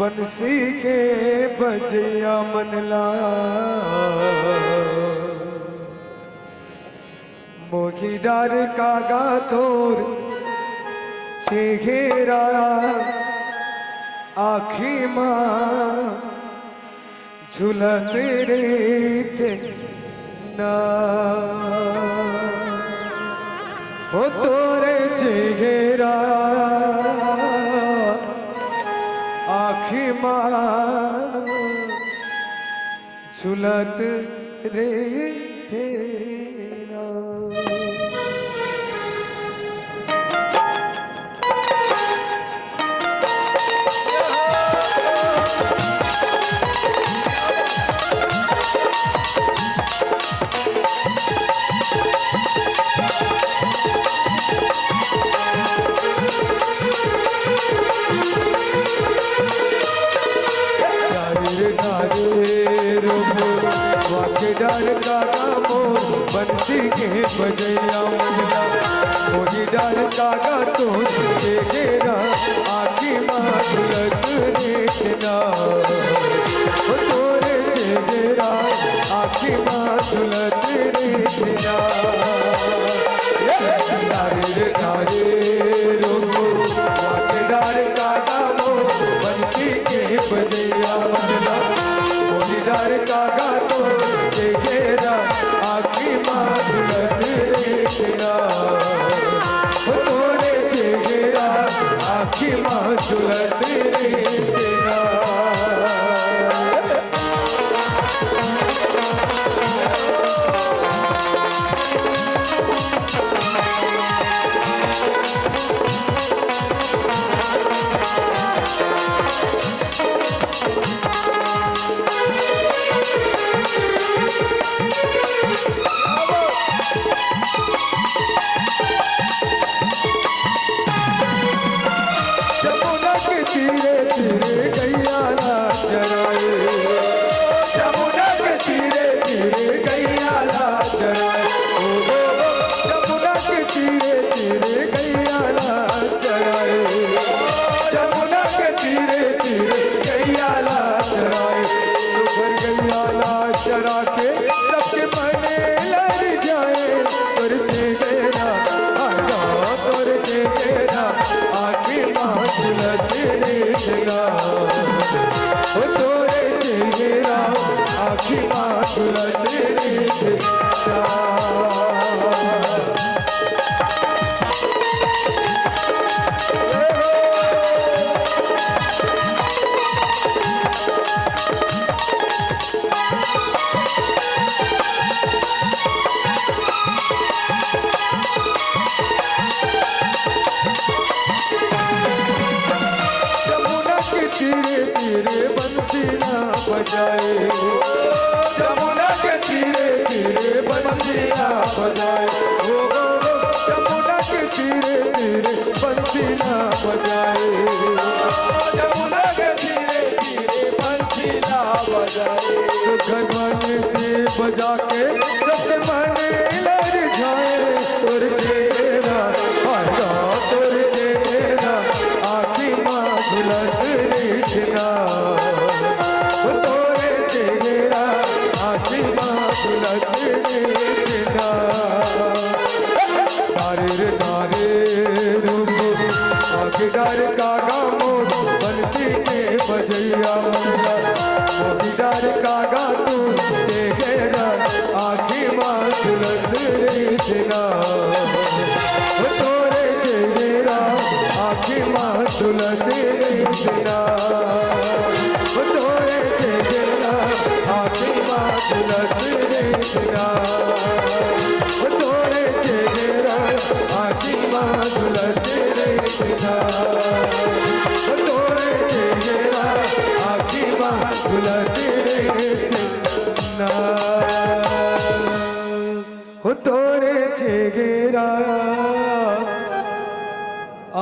S1: बंसी के बजिया मनला मोगी डार कागा तोर घेरा आखी माँ झुलत रेत ना हो तोरे चेहरा आखी माँ झुलत रेत ना। डार कागा मोर बंसी के बजैया मनला मोगी डार कागा तो घेरा आखी माँ झुलत रेतना हो तोरे चेहरा आखी माँ झुलत रेतना डारे डारे रोको वाके डार कागा मोर बंसी के बजैया मनला मोगी डार कागा तो घेरा आखी माँ झुलत रेतना तोरे चेहरा आखी माँ झुलत रेतना। धीरे धीरे गैया ला चराए जमुना के धीरे धीरे गैया ला चराए ओ जमुना के धीरे धीरे गैया ला चराए जमुना के धीरे धीरे गैया ला चराए सुपर गैया ला चरा के सबके मने लड़ जाए पर चेहरा आगा तोर चेहरा आखी माँ झुलत रेतना हो तोरे चेहरा आखी माँ झुलत रेतना। धीरे धीरे बंसी ना बजाए जमुना के धीरे धीरे बंसी ना बजाए ओ जमुना के धीरे धीरे बंसी ना बजाए जमुना के धीरे धीरे बंसी ना बजाए सुखन मन से बजा के सबके मन लड़ जाए तोर चेहरा आगा तोर चेहरा आखी माँ झुलत रेतना हो तोरे चेहरा आखी माँ झुलत रेतना। डारे रे डारे रुको आखी डार कागा मोर बंसी के बजैया मनला मोगी डार कागा तू चेहरा आखी माँ झुलत रेतना हो तोरे चेहरा आखी माँ झुलत रेतना हो तोरे चेहरा आखी माँ झुलत रेतना हो तोरे चेहरा आखी माँ झुलत रेतना हो तोरे चेहरा आखी माँ झुलत रेतना हो तोरे चेहरा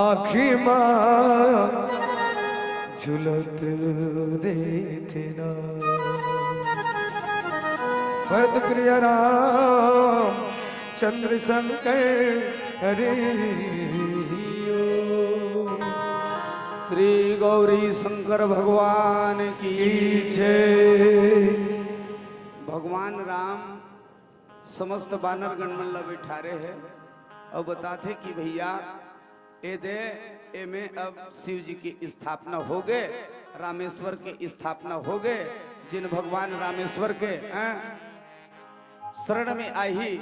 S1: आखी माँ झुलत रेतना। भरत प्रिय राम चंद्र शंकर हरि
S3: श्री गौरी शंकर भगवान की
S1: जय।
S3: भगवान राम समस्त बानर गणमन ला बिठारे है और बताते कि भैया ए दे ए में अब शिव जी की स्थापना हो गए, रामेश्वर की स्थापना हो गए। जिन भगवान रामेश्वर के शरण में आई,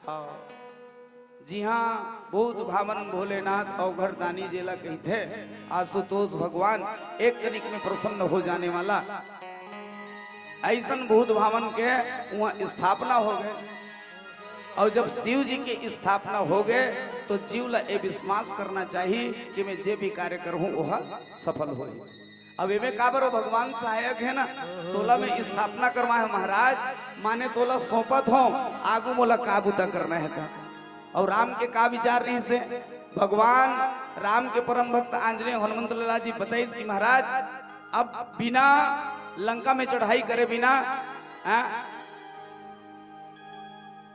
S3: हाँ जी हाँ, बहुत भावन भोलेनाथ अवघर दानी जेला कही थे आशुतोष भगवान एक तरीक में प्रसन्न हो जाने वाला ऐसन भूत भावन के वहाँ स्थापना हो गए। और जब शिव जी की स्थापना हो गए तो जीव ला ये विश्वास करना चाहिए कि मैं जे भी कार्य करूँ वह सफल हो। अब एमे काबर भगवान सहायक है ना, तोला में स्थापना करवा है महाराज, माने तोला सौंपत हो आगू मोला काबूता करना है था। और राम के का विचार रही से भगवान राम के परम भक्त आंजनेय हनुमंत लाला जी बताइस कि महाराज अब बिना लंका में चढ़ाई करे बिना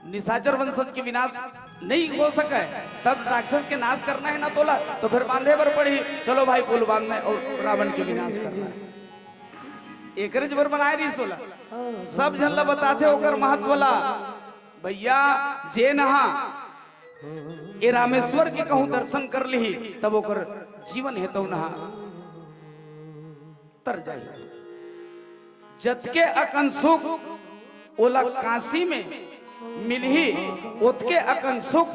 S3: निशाचर वंशज के विनाश नहीं हो सके, तब राक्षस के नाश करना है ना तोला, तो फिर बांधे पर पड़ी, चलो भाई पुल बांधना है और रावण के विनाश करना है। एक जबर बनाए रही सोला सब जन ला बताते होकर महत्व ला भैया जे नहा ए रामेश्वर के कहूं दर्शन कर ली तब ओकर जीवन हेतु नहा तर जाए। जतके अकन सुख ओला काशी में मिलही ओतके अकन सुख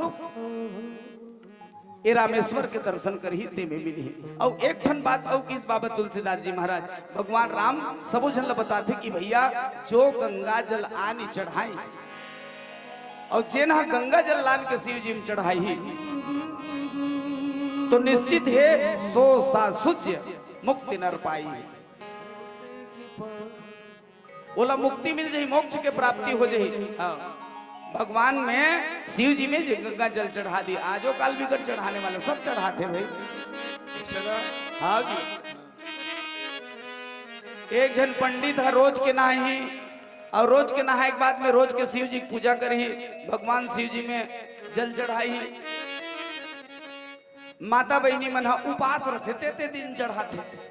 S3: ए रामेश्वर के दर्शन करही ते में मिलही। और एक ठन बात और किस बाबत तुलसीदास जी महाराज भगवान राम सबो जन ला बताते कि भैया जो गंगा जल आनी चढ़ाई और जेना गंगा जल लान के शिव जी में चढ़ाई तो निश्चित है सो सा सुज्य मुक्ति नर पाई। बोला मुक्ति मिल जाही, मोक्ष के प्राप्ति हो जाही। हाँ भगवान में शिव जी में गंगा जल चढ़ा दी, आजो काल भी कर चढ़ाने वाले सब चढ़ाते भाई। हाँ एक जन पंडित है रोज के नहाई और रोज के नहाए के बाद में रोज के शिव जी की पूजा करी, भगवान शिव जी में जल चढ़ाई। माता बहनी मन उपास रहते ते दिन चढ़ाते।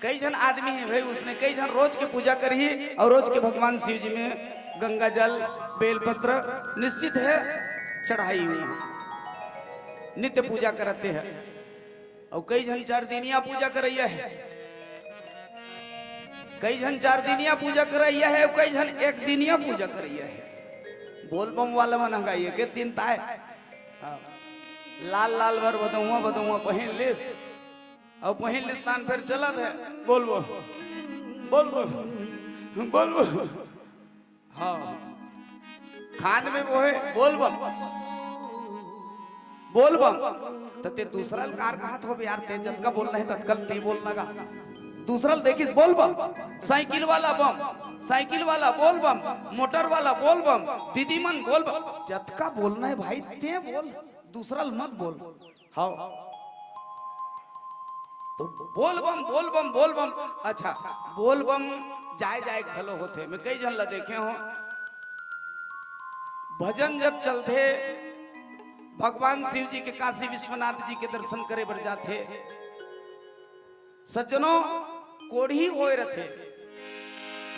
S3: कई जन आदमी है भाई उसने कई जन रोज की पूजा करी और रोज के भगवान शिव जी में गंगा जल बेलपत्र निश्चित है चढ़ाई हुई, नित्य पूजा करते हैं। और कई जन 4 दिनिया पूजा करैया है, कई जन 4 दिनिया पूजा करैया है, कई जन 1 दिनिया पूजा करैया है। बोलबम वाला मनंगाई है के दिन ताए लाल लाल भर बदुआ पहन लेस और पहन लिस्तान फिर चलत है बोलबो बोलबो बोलबो। हाँ खान में वो है बोलबम बोलबम तो ते दूसरा कार कहा तो यार ते जत का बोलना है तत्काल ते बोलना का दूसरा देखिस बोलबम, साइकिल वाला बम साइकिल वाला बोलबम, मोटर वाला बोलबम, दीदी मन बोलबम, जत का बोलना है भाई ते बोल, दूसरा मत बोल। हाँ तो बोलबम बोलबम बोलबम। अच्छा बोलबम जाए जाए खलो होते मैं कई जन ला देखे हो भजन जब चलते भगवान शिव जी के काशी विश्वनाथ जी के दर्शन करे बर जाते सज्जनों कोढ़ी होए रथे,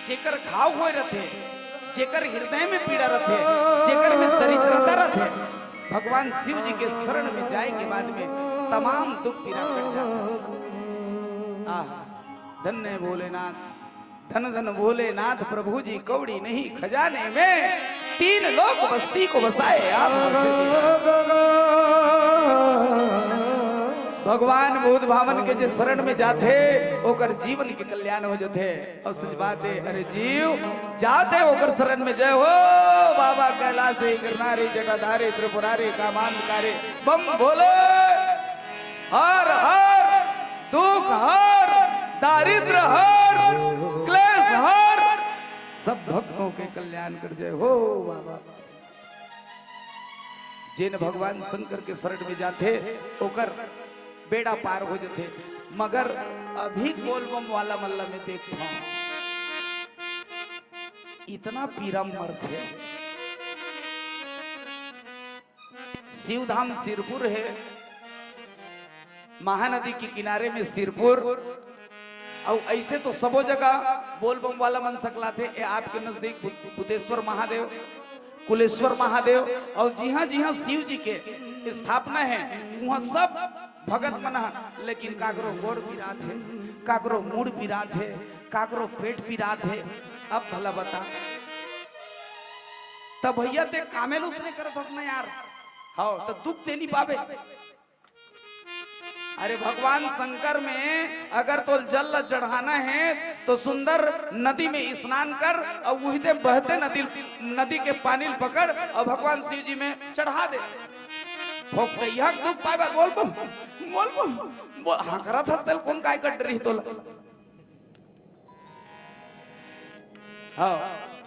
S3: जेकर घाव होए रथे, जेकर हृदय में पीड़ा रथे, जेकर में दरिद्रता रथे, भगवान शिव जी के शरण में जाए के बाद में तमाम दुख पीड़ा कट जाता। धन्य भोलेनाथ, धन धन भोलेनाथ प्रभु जी कौड़ी नहीं खजाने में 3 लोक बस्ती को बसाए आप। भगवान भूत भावन के जे शरण में जाते ओकर जीवन के कल्याण हो जाते। और सच बात है अरे जीव जाते ओकर शरण में जय हो बाबा कैलाश गिरनारी जटाधारी त्रिपुरारी कामांधकारी बम बोले हर हर दुख हर दारिद्र हर क्लेश हर सब भक्तों के कल्याण कर जय हो बाबा। जिन भगवान शंकर के शरण में जाते ओकर बेड़ा पार हो जाते। मगर अभी बोलबम वाला मल्ला में देखता हूं इतना पीरम मर थे। शिवधाम सिरपुर है, महानदी के किनारे में सिरपुर। और ऐसे तो सबो जगह बोल बम वाला मन सकला थे। ये आपके नजदीक बुद्धेश्वर महादेव, कुलेश्वर महादेव, और जी हाँ शिव जी के स्थापना है वहाँ सब भगत मना। लेकिन काकरो गोड़ पिरा थे, काकरो मूड पिरा थे, काकरो पेट पिरा थे। अब भला बता तब भैया ते कामेल उसने करत हस ना यार। हाँ तो दुख ते नहीं पावे। अरे भगवान शंकर में अगर तो जल चढ़ाना है तो सुंदर नदी में स्नान कर और वही दे बहते नदी के पानी पकड़ और भगवान शिव जी में चढ़ा दे। यह दुख पाएगा। बोल बम बोल बम बोल। हाँ करत हस कौन काय कट रही तो। हाँ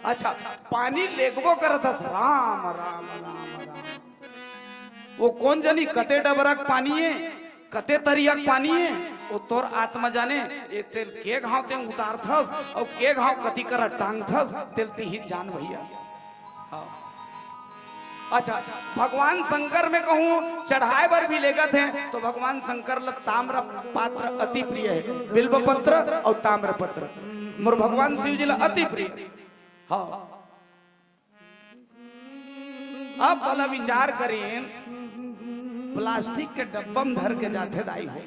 S3: अच्छा पानी लेगबो करत हस। राम राम राम राम। वो कौन जानी कते डबरक पानी है, कते तरियक पानी है, वो तोर आत्मा जाने। एक तेल के घाव ते उतार थस और के घाव कति कर टांग थस तेल ती ही जान भैया। हाँ अच्छा भगवान शंकर में कहूँ चढ़ाए पर भी लेगत है तो भगवान शंकर ल ताम्र पात्र अति प्रिय है। बिल्व पत्र और ताम्र पत्र मोर भगवान शिव जी ला अति प्रिय। हाँ अब भला विचार करें, प्लास्टिक के डब्बा में धर के जाते दाई हो।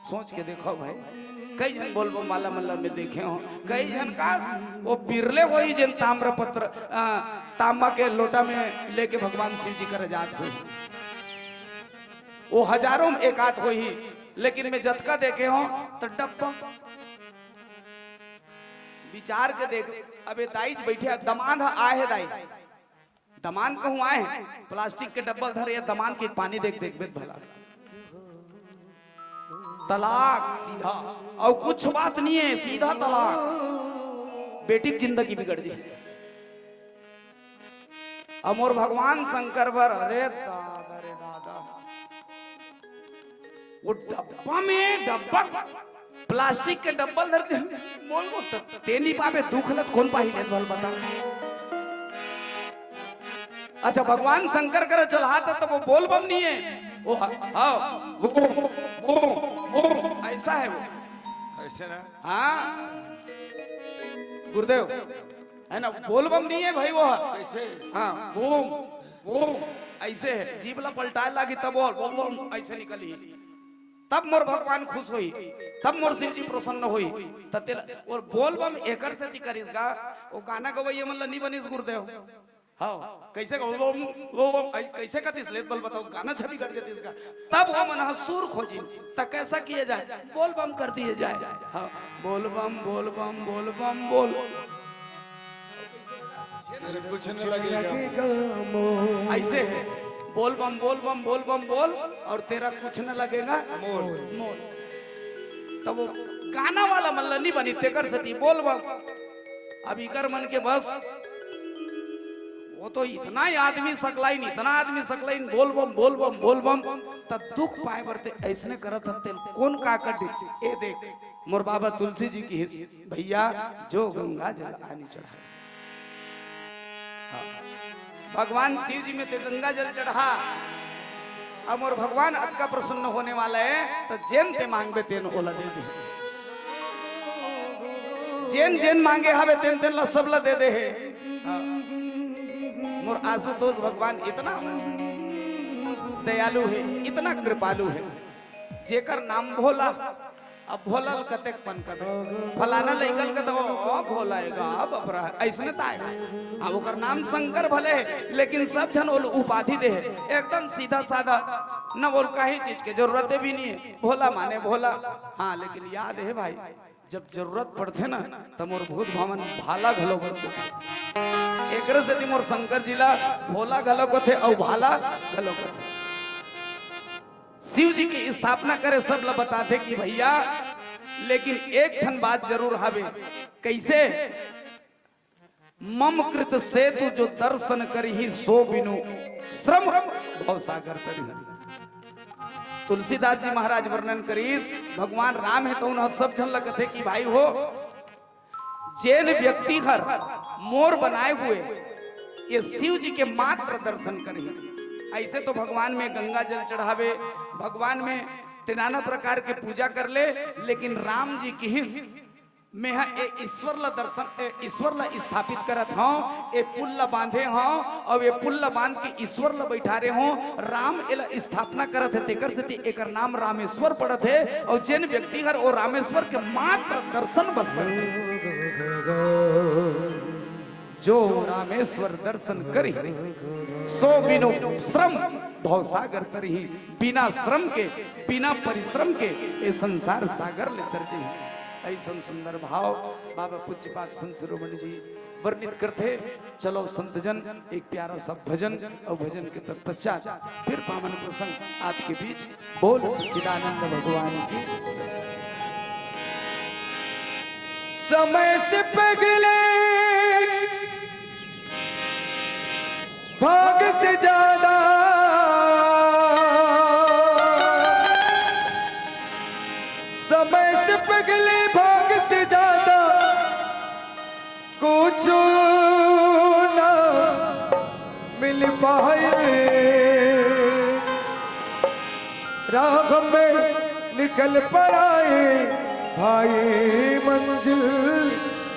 S3: सोच के देखो भाई, कई जन बोल बम वाला मल्ला में देखे हो, कई जन का वो बिरले हो ही जन ताम्र पत्र तांबा के लोटा में लेके भगवान शिव जी कर जात हो। वो हजारों में एक आध हो ही, लेकिन मैं जतका देखे हो तो डब्बा। विचार के देख, अबे दाई बैठे दमाद आए है दाई, दमान कहूँ आए हैं प्लास्टिक के डब्बा धर या दमान के पानी देख देख बेद भला तलाक सीधा। और कुछ बात नहीं है, सीधा तलाक, बेटी की जिंदगी बिगड़ जाए। अमोर भगवान शंकर बर अरे दादा रे दादा, वो डब्बा में डब्बा प्लास्टिक के डब्बल धर दे बोल ते नहीं पावे दुख लत कौन पाही ले बोल बता। अच्छा भगवान शंकर कर चढ़ाता तो वो बोल बम नहीं है, वो ऐसा है वो
S2: ऐसे ना।
S3: हाँ गुरुदेव है ना, बोल बम नहीं है भाई वो
S2: कैसे?
S3: हाँ वो ऐसे है, जीवला पलटा लागी तब बोल ऐसे निकली, तब मोर भगवान खुश हुई, तब मोर शिव जी प्रसन्न हुई। और बोल बम एकर से करीसगा वो गाना गवैया मतलब नहीं बनीस गुरुदेव। हाँ कैसे वो कैसे कतिस ले बल बताओ, गाना छवि कर देती इसका, तब वो मन सुर खोजी तब कैसा किया जाए, बोल बम कर दिए जाए। हाँ बोल बम बोल बम बोल बम बोल,
S2: कुछ नहीं लगेगा।
S3: ऐसे है बोल बम बोल बम बोल बम बोल और तेरा कुछ न लगेगा
S2: मोल
S3: मोल। तब वो गाना वाला मल्ला नहीं बनी तेकर सती बोल बम। अब इकर मन के बस वो तो इतना ही आदमी सकलाई नहीं, इतना आदमी सकलाई बोल बम बोल बम बोल बम तब दुख पाए बरते ऐसने करत हते कौन का कर ए देख मोर बाबा तुलसी जी की भैया जो गंगा जल आनी चढ़ा। भगवान शिव जी में ते गंगा जल चढ़ा। अब और भगवान अत का प्रसन्न होने वाला है तो जेन ते मांगबे तेन ओला दे दे, जेन जेन मांगे हवे तेन तेन ला सब ला दे दे है। मोर आशुतोष भगवान इतना दयालु है, इतना कृपालु है, जेकर नाम भोला। अब भोला कतेक पन कर फलाना लइकल के तो भोला आएगा बबरा ऐसने तो आएगा। अब ओकर नाम शंकर भले है लेकिन सब जन ओल उपाधि दे है, एकदम सीधा साधा, न बोल कहीं चीज के जरूरत भी नहीं है, भोला माने भोला। हाँ लेकिन याद है भाई जब जरूरत पड़ते ना तो मोर भूत भवन भाला घलो करते एक से मोर शंकर जिला भोला घलो को थे और भाला घलो को थे। शिव जी की स्थापना करे सब लोग बताते कि भैया लेकिन एक ठन बात जरूर हवे, कैसे मम कृत सेतु जो दर्शन करही सो बिनु श्रम भव सागर तरी। तुलसीदास जी महाराज वर्णन करीस भगवान राम है तो उन्हें सब जन लगते कि भाई हो जेन व्यक्ति हर मोर बनाए हुए ये शिव जी के मात्र दर्शन करें। ऐसे तो भगवान में गंगा जल चढ़ावे, भगवान में तिनाना प्रकार के पूजा कर ले, लेकिन राम जी की हिस में ईश्वर ला दर्शन ईश्वर ला स्थापित करत हूँ, ये पुल ला बांधे हूँ और ये पुल ला बांध के ईश्वर ला बैठारे हूँ। राम एला स्थापना करत है, तेकर से एकर नाम रामेश्वर पड़त है। और जिन व्यक्ति हर वो रामेश्वर के मात्र दर्शन बस कर जो रामेश्वर दर्शन करी सो बिनु श्रम भवसागर तरही। बिना श्रम के बिना परिश्रम के ये संसार सागर ले तरजे। ऐसा सुंदर भाव बाबा पूज्यपाद संत शिरोमणि जी वर्णित करते। चलो संतजन एक प्यारा सा भजन और भजन के तत्पश्चात फिर पावन प्रसंग आपके बीच। बोल सच्चिदानंद भगवान की।
S1: समय से पहले भाग से ज्यादा समय से पहले भाग से ज्यादा कुछ ना मिल पाए। राह में निकल पड़ाए भाई मंजिल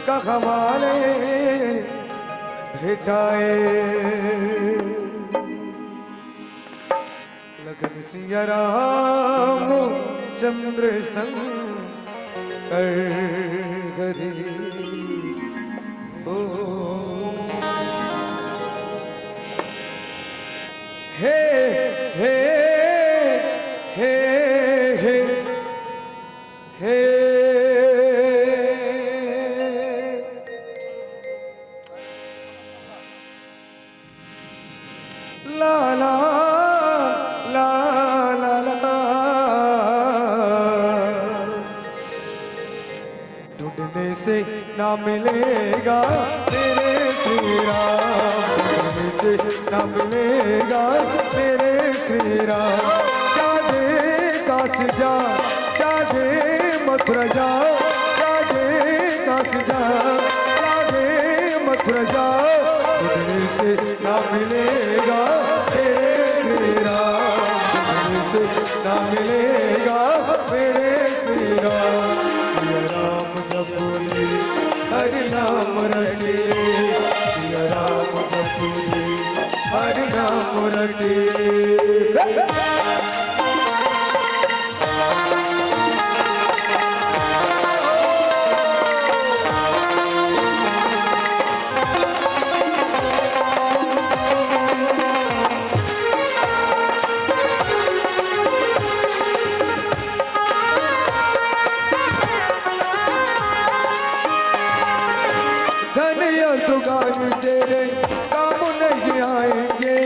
S1: का हमारे भेटाए। लगन सिया राम चंद्र शंकर हरि ओ हे हे हे हे हे ला ला ला ला ला ढूंढने से ना मिलेगा तेरे श्री राम, ढूंढने से ना मिलेगा तेरे श्री राम। चाहे काशी जा चाहे मथुरा जा, चाहे काशी जा चाहे मथुरा जा, ढूंढने से ना मिलेगा तेरे श्री राम, ढूंढने से ना मिलेगा मेरे श्री राम। श्री राम जपूरी हरि नाम रटे, श्री राम जपूरी हरि नाम रटे। दुगान तेरे काम नहीं आएंगे,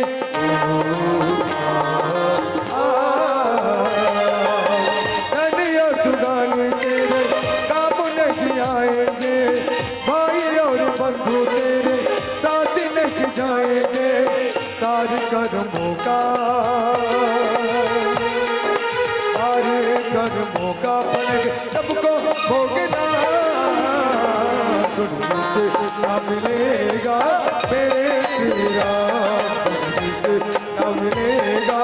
S1: धनिया दुगान तेरे काम नहीं आएंगे। भाई और बंधु तेरे साथ नहीं जाएंगे। सारे कर्मों का फल सबको भोगना, तुझसे ना मिलेगा मेरे श्री राम, तुझसे ना मिलेगा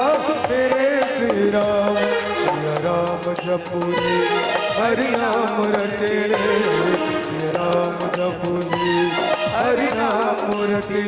S1: मेरे श्री राम। श्री राम जपूरी हरि नाम रटे, श्री राम जपूरी हरि नाम रटे।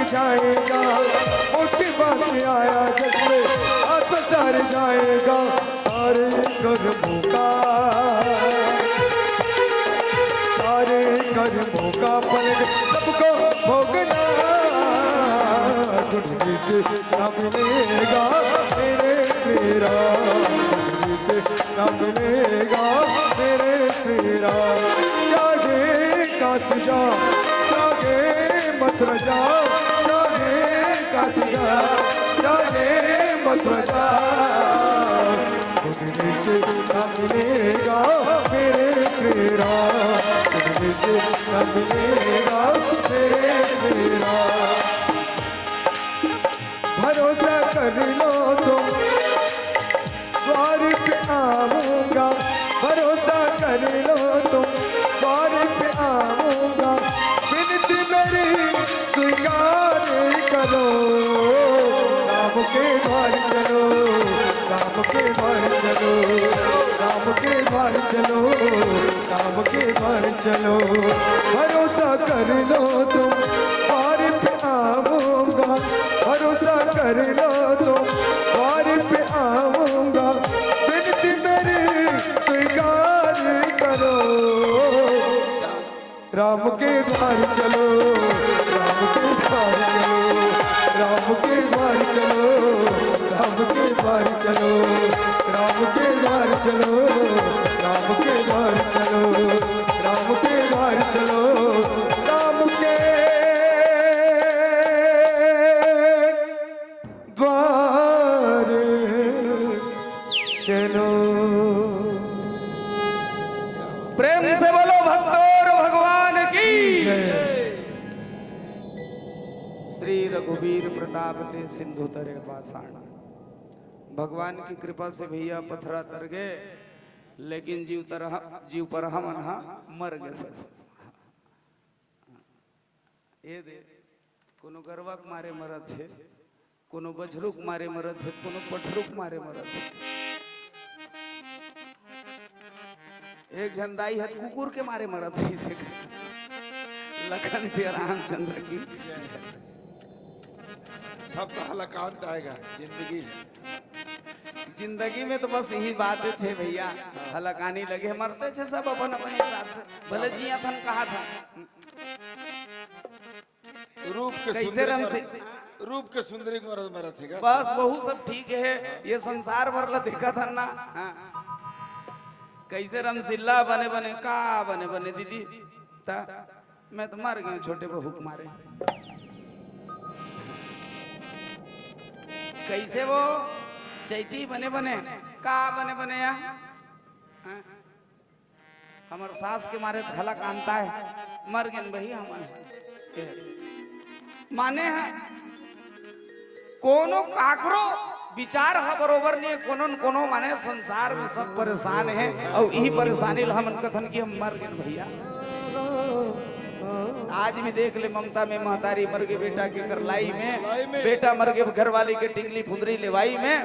S1: जाएगा मोटी बात आया जग में हाथ सर जाएगा। सारे कर्मों का फल सबको भोगना, तुझसे ना मिलेगा मेरे श्री राम, तुझसे न मिलेगा मेरे श्री राम। चाहे काशी जाओ चाहे मथुरा जाओ, चाहे काशी जाओ चाहे मथुरा जाओ, मुझे से न मिलेगा मेरे श्री राम, मुझे से न मिलेगा मेरे श्री राम। भरोसा कर लो तुम द्वार पे आऊंगा, भरोसा कर लो तुम द्वार पे आऊंगा, विनती मेरी स्वीकार करो। राम के द्वार चलो, राम के द्वार चलो, राम के द्वार चलो, राम के द्वार चलो। भरोसा कर लो तुम द्वार पे आऊंगा, भरोसा कर लो तुम द्वार पे आऊंगा, विनती मेरी स्वीकार करो। राम के द्वार चलो, राम के द्वार चलो, राम के द्वार चलो, राम के द्वार चलो, राम के द्वार चलो, राम के द्वार चलो, राम के द्वार चलो, राम के द्वार चलो।
S3: प्रेम से बोलो भक्तों भगवान की। श्री रघुवीर प्रताप ते सिंधु तरे पाषाण। भगवान की कृपा से भैया पथरा तर गए, लेकिन जीव पर हम मर गए। ये दे कोनो गरवाक मारे मरत थे, कोनो बछरुक मारे मरत थे, कोनो पठरुक मारे मरत थे। एक झंडाई है कुकुर के मारे मरत थे। इसे लखन से रामचंद्र की
S2: सब तो हलाकांत आएगा जिंदगी।
S3: जिंदगी में तो बस यही बात है भैया, हलाकानी लगे मरते थे सब अपन अपन हिसाब से। भले जिया थन कहा था
S2: रूप के
S3: कैसे रम से
S2: रूप के सुंदरी मरत थे।
S3: बस वही सब ठीक है, ये संसार भर ला देखा था ना। हाँ। कैसे रमसिल्ला बने बने का बने बने दीदी ता मैं तो मर गया छोटे बहु मारे। कैसे वो चैती बने बने का बने बने या हमार सास के मारे थला कांता है मर गए भैया हमारे माने है कोनो काकरो विचार है बरोबर नहीं। कोनो न कोनो माने संसार में सब परेशान है और यही परेशानी हम कथन की हम मर गए भैया। आज भी देख ले ममता में महतारी मर गए बेटा के करलाई में, बेटा मर गए घरवाली के टिकली फुंदरी लेवाई में।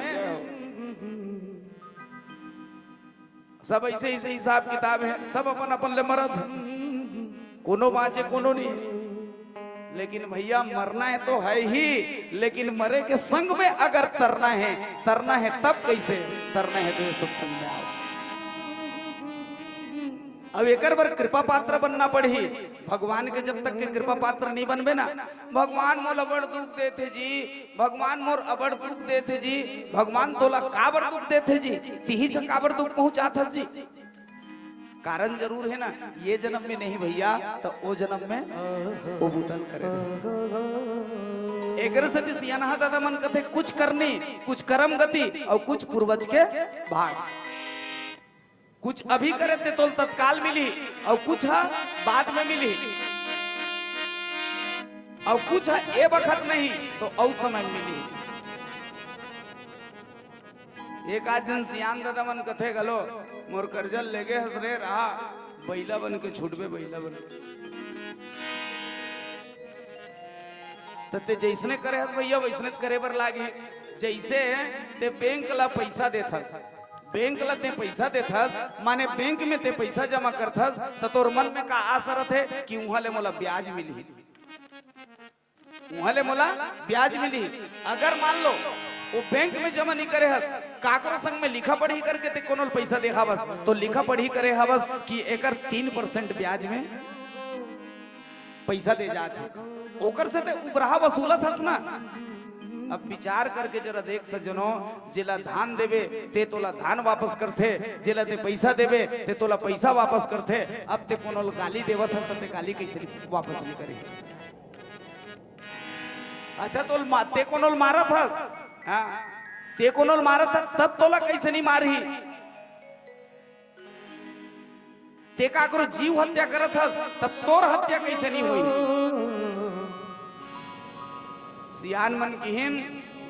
S3: सब ऐसे ऐसे हिसाब किताब है, सब अपन अपन ले मरत है, कोनो बाँचे कोनो नहीं। लेकिन भैया मरना है तो है ही, लेकिन मरे के संग में अगर तरना है तब कैसे तरना है तो ये सब समझ आओ। अब एक बार कृपा पात्र बनना पड़ी। भगवान के जब तक के कृपा पात्र नहीं बनबे ना, भगवान मोर अबड़ दुख देते जी, भगवान मोर अबड़ दुख देते जी, भगवान तोला काबर दुख देते जी, तिही से काबर दुख पहुंचाता जी। कारण जरूर है ना, ये जन्म में नहीं भैया तो वो जन्म में उबुतल करे। एक से सियाना दादा मन कथे कुछ करनी, कुछ कर्म गति और कुछ पूर्वज के भाग। कुछ अभी करे थे तो तत्काल मिली और कुछ बाद में मिली और कुछ ए वक्त नहीं तो और समय मिली। एक आज जन सियान दादा मन कथे गलो मोर कर्जल लेगे हसरे रहा बैला बन के छूटबे बैला बन ते जैसने करे हस भैया वैसने करे बर लागे। जैसे ते बैंक ला पैसा देथस, बैंक ला ते पैसा देथस माने बैंक में ते पैसा जमा करथस तो तोर मन में का आशा रहथे कि वहां ले मोला ब्याज मिली, वहां ले मोला ब्याज मिली। अगर मान लो वो बैंक में जमा नहीं करे हस, काकरो संग में लिखा पढ़ी करके ते कोनो पैसा देखा बस तो लिखा पढ़ी करे हवस कि एकर 3% ब्याज में पैसा दे जात ओकर से ते उबरहा वसूलत हस ना। अब विचार करके जरा देख सज्जनों, जिला धान देवे ते तोला धान वापस करथे, जिला ते पैसा देवे ते तोला पैसा वापस करथे। अब ते कोनो गाली देवत हस ते गाली कैसे वापस नहीं करे। अच्छा ते कोनो मारत हस, हाँ ते कोनो मारत हस तब तोला कैसे नहीं मारही। ते का करो जीव हत्या करत हस तब तोर हत्या कैसे नहीं हुई। सियान मन किहिन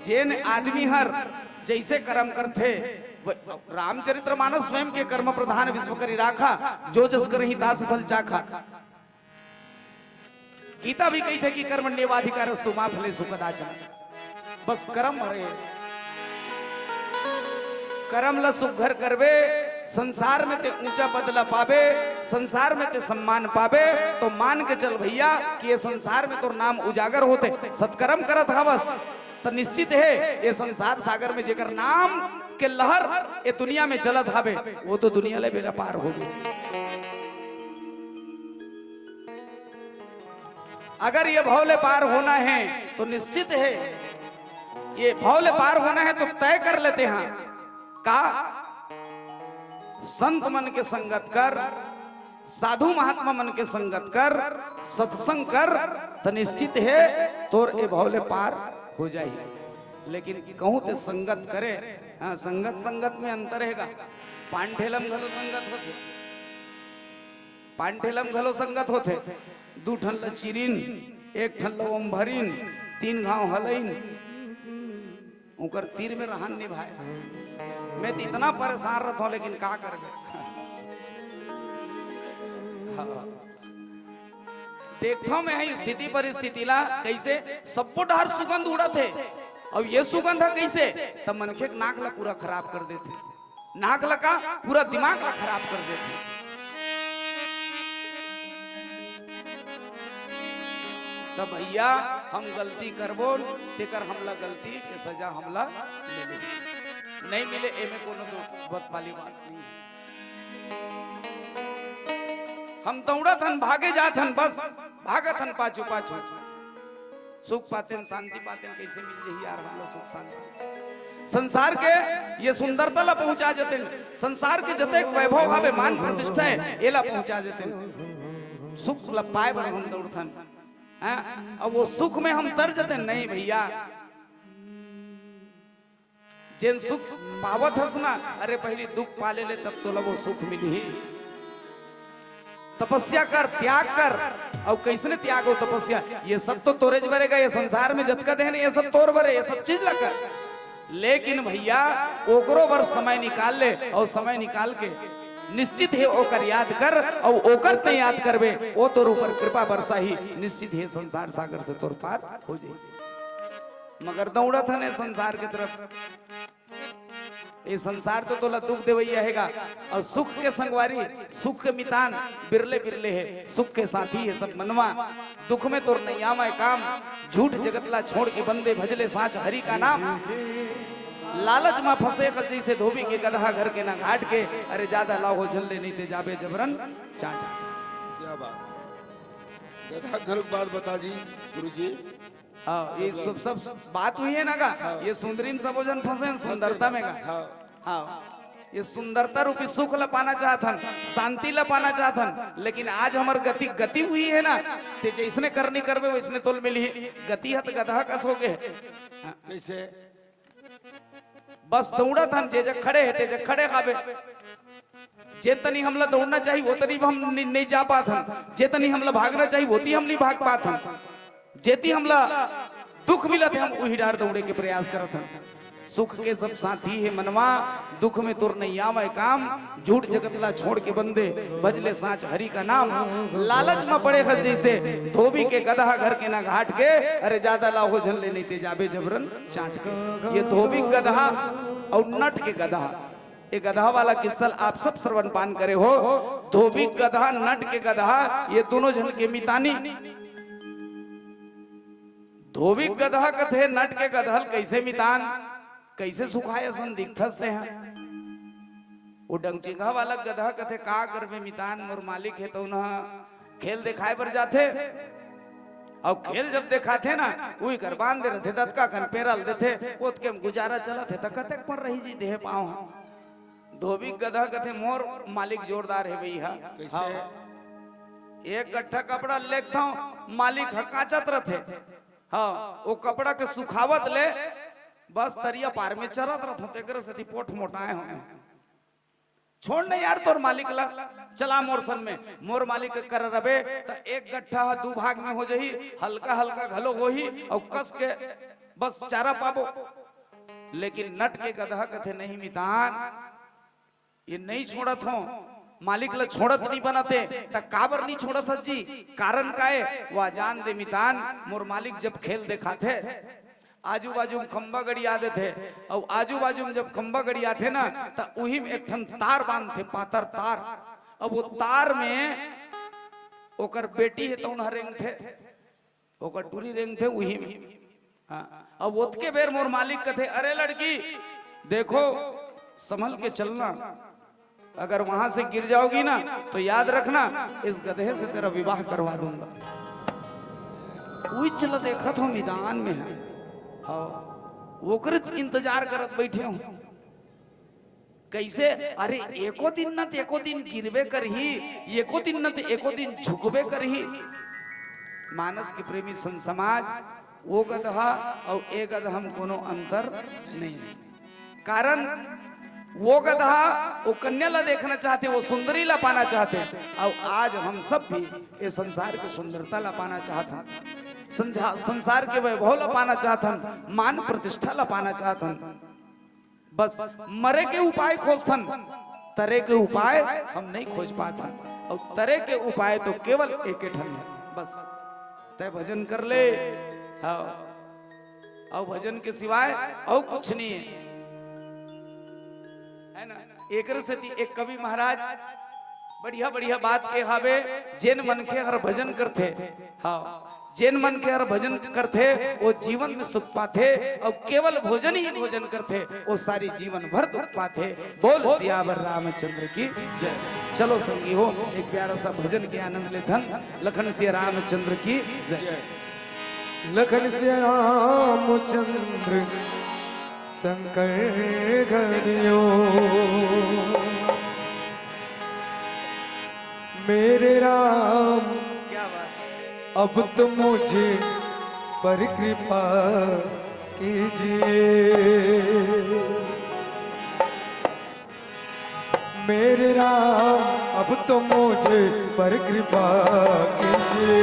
S3: जेन आदमी हर जैसे कर्म करथे, रामचरितमानस स्वयं के कर्म प्रधान विश्व करी राखा, जो जस करहि तास फल चाखा। गीता भी कही थे कि कर्मण्येवाधिकारस्तु मा फलेषु कदाचन। बस कर्म भरे, कर्म ल सुघर करबे, संसार में ते ऊंचा बदला पावे, संसार में ते सम्मान पावे। तो मान के चल भैया कि ये संसार में तो नाम उजागर होते, सत्कर्म करत हवस तो निश्चित है ये संसार सागर में जेकर नाम के लहर ये दुनिया में चलत हवे, वो तो दुनिया ले बेड़ा पार हो गई। अगर ये भौले पार होना है तो निश्चित है, ये भौले पार होना है तो तय कर लेते हैं का संत मन के संगत कर, साधु महात्मा मन के संगत कर, सत्संग कर तो निश्चित है तोर ए भौले पार हो जाए। लेकिन कहूं ते संगत करे, हाँ संगत संगत में अंतर हैगा। पांठेलम घलो संगत होते, पांठेलम घलो संगत होते, दू ठन ल चिरिन, एक ठन ल ओमभरिन, तीन घाव हलइन, उकर तीर में रहन निभाए। मैं तो इतना परेशान रहता हूं लेकिन का कर गए। देखता मैं ही स्थिति परिस्थिति ला कैसे सबको डर सुगंध उड़ा थे, और ये सुगंध है कैसे तब मनखे नाक ला पूरा खराब कर देते, नाक ला का पूरा दिमाग ला खराब कर देते। तब भैया हम गलती करबो तेकर हमला गलती के सजा हमला मिले, नहीं मिले एमे कोनो बहुत वाली बात नहीं। हम दौड़त हन भागे जात हन, बस भागत हन पाछू पाछू। सुख पाते शांति पाते कैसे मिल जाही यार हम लोग सुख शांति। संसार के ये सुंदरता ला पहुंचा देते, संसार के जतेक वैभव हवे मान प्रतिष्ठा है एला पहुंचा देते। सुख ला पाए बर हम दौड़थन, अब वो सुख में हम तर जाते नहीं भैया। जेन सुख पावत हस ना, अरे पहली दुख पाले ले तब तो वो सुख मिली। तपस्या कर, त्याग कर, और कैसने त्याग हो तपस्या, ये सब तो तोरे बरेगा। ये संसार में जतका देन ये सब तोर बरे, ये सब चीज ला कर। लेकिन भैया ओकरो बर समय निकाल ले, और समय निकाल के निश्चित है ओकर याद कर, और ओकर ते याद करबे वो तोर ऊपर कृपा बरसा ही निश्चित है संसार सागर से तोर पार हो जाए। मगर दौड़त है संसार की तरफ, ये संसार तो तोला दुख देवैया हैगा, और सुख के संगवारी, सुख के मितान बिरले बिरले है, सुख के साथी है सब मनवा। दुख में तोर नहीं आवे काम, झूठ जगतला छोड़ के बंदे भजले साच हरि का नाम। लालच में फंसे जैसे धोबी के गधा घर के ना घाट के, अरे ज्यादा लाहो झल्ले नहीं ते जाबे जबरन चाट।
S2: क्या बात, गधा घर की बात बता जी गुरु जी।
S3: हाँ ये सब बात हुई है ना का, ये सुंदरी में सब जन फंसे सुंदरता में का। हाँ ये सुंदरता रूपी सुख ला पाना चाहतन, शांति ला पाना चाहतन, लेकिन आज हमार गति हुई है ना, ते जैसने करनी करबे वैसने तोल मिली। गति है तो गधा कस हो गए
S2: कैसे,
S3: बस दौड़त हन जे जग खड़े है ते जग खड़े खाबे। जे तनी हमला दौड़ना चाहिए वो तनी हम नहीं जा पात हन, जे तनी हमला भागना चाहिए वो ती हम नहीं भाग पात हन, जेती हमला दुख मिलत है हम वही डार दौड़े के प्रयास करत हन। सुख के सब साथी है मनवा, दुख में तुर नहीं आवे काम, झूठ जगतला छोड़ के बंदे बजले साच हरि का नाम। लालच में पड़े खस जैसे धोबी के गधा घर के ना घाट के, अरे ज्यादा लाहो झल्ले नहीं ते जाबे जबरन चाट के। ये धोबी गधा और नट के गधा, ये गधा वाला किस्सा आप सब श्रवण पान करे हो। धोबी गधा नट के गधा ये दोनों जन के मितानी। धोबी गधा कथे नट के गधल कैसे मितान, कैसे सुखाए सन दिखते हैं। वो डंगचिंगा वाला गधा कथे का करबे मितान, मोर मालिक है तो उन्हें खेल दिखाए पर जाते। और खेल जब देखा थे ना वही कर बांध दे रहे थे दत्का कन पेरल देते ओत के गुजारा चला थे तक पर रही जी देह पाँव धोबी गधा कथे मोर मालिक जोरदार है भैया
S2: कैसे
S3: एक गट्ठा कपड़ा लेता हूँ मालिक हकाचत रहे हाँ वो कपड़ा के सुखावत ले बस तरिया पार में चरत रहे से पोट मोटाए होंगे छोड़ नहीं यार तोर मालिक ला चला मोर सन में मोर मालिक कर रबे तो एक गट्ठा दू भाग में हो जही हल्का हल्का घलो होही और कस के बस चारा पाबो लेकिन नट के गधा कथे नहीं मितान ये नहीं छोड़त हो मालिक ला छोड़त नहीं बनाते त काबर नहीं छोड़त जी कारण का है वह जान दे मितान मोर मालिक जब खेल दिखाते आजू बाजू में खंबा गड़ी आते थे और आजू बाजू में जब खंबा गड़ी आते ना तो वही में एक ठन तार बांधते पातर तार अब वो तार में ओकर बेटी है तो उन रेंग थे ओकर टूरी रेंग थे वही में हाँ अब ओतके बेर मोर मालिक कथे अरे लड़की देखो संभल के चलना अगर वहां से गिर जाओगी ना तो याद रखना इस गधे से तेरा विवाह करवा दूंगा वही चला देखा तो मैदान में है वो इंतजार करत बैठे हूं कैसे अरे एको दिन न तो एको दिन गिरबे करही एको दिन न तो एको दिन झुकबे करही मानस के प्रेमी सन समाज वो गधा और एक गधा हम कोनो अंतर नहीं कारण वो गधा वो कन्या ला देखना चाहते वो सुंदरी ला पाना चाहते और आज हम सब भी ये संसार की सुंदरता ला पाना चाहते संसार के वैभव ला पाना चाहतन मान प्रतिष्ठा ला पाना चाहतन बस मरे के उपाय खोजतन तरे के उपाय हम नहीं खोज पातन और तरे के उपाय तो केवल एक ठन है बस तय भजन कर ले हाँ और भजन के सिवाय और कुछ नहीं है ना एक एक कवि महाराज बढ़िया बढ़िया बात के हावे जेन मन के हर भजन करते हाँ जेन मन के हर भजन करते वो जीवन में सुख पाते और केवल भोजन ही भोजन करते वो सारी जीवन भर दुख पाते बोल सियावर रामचंद्र की जय चलो संगी हो एक प्यारा सा भजन के आनंद लेथन लखन सिया रामचंद्र की जय
S1: लखन सिया रामचंद्र शंकर घड़ियो मेरे राम
S3: क्या बात
S1: अब तो मुझे पर कृपा कीजिए मेरे राम अब तो मुझे पर कृपा कीजिए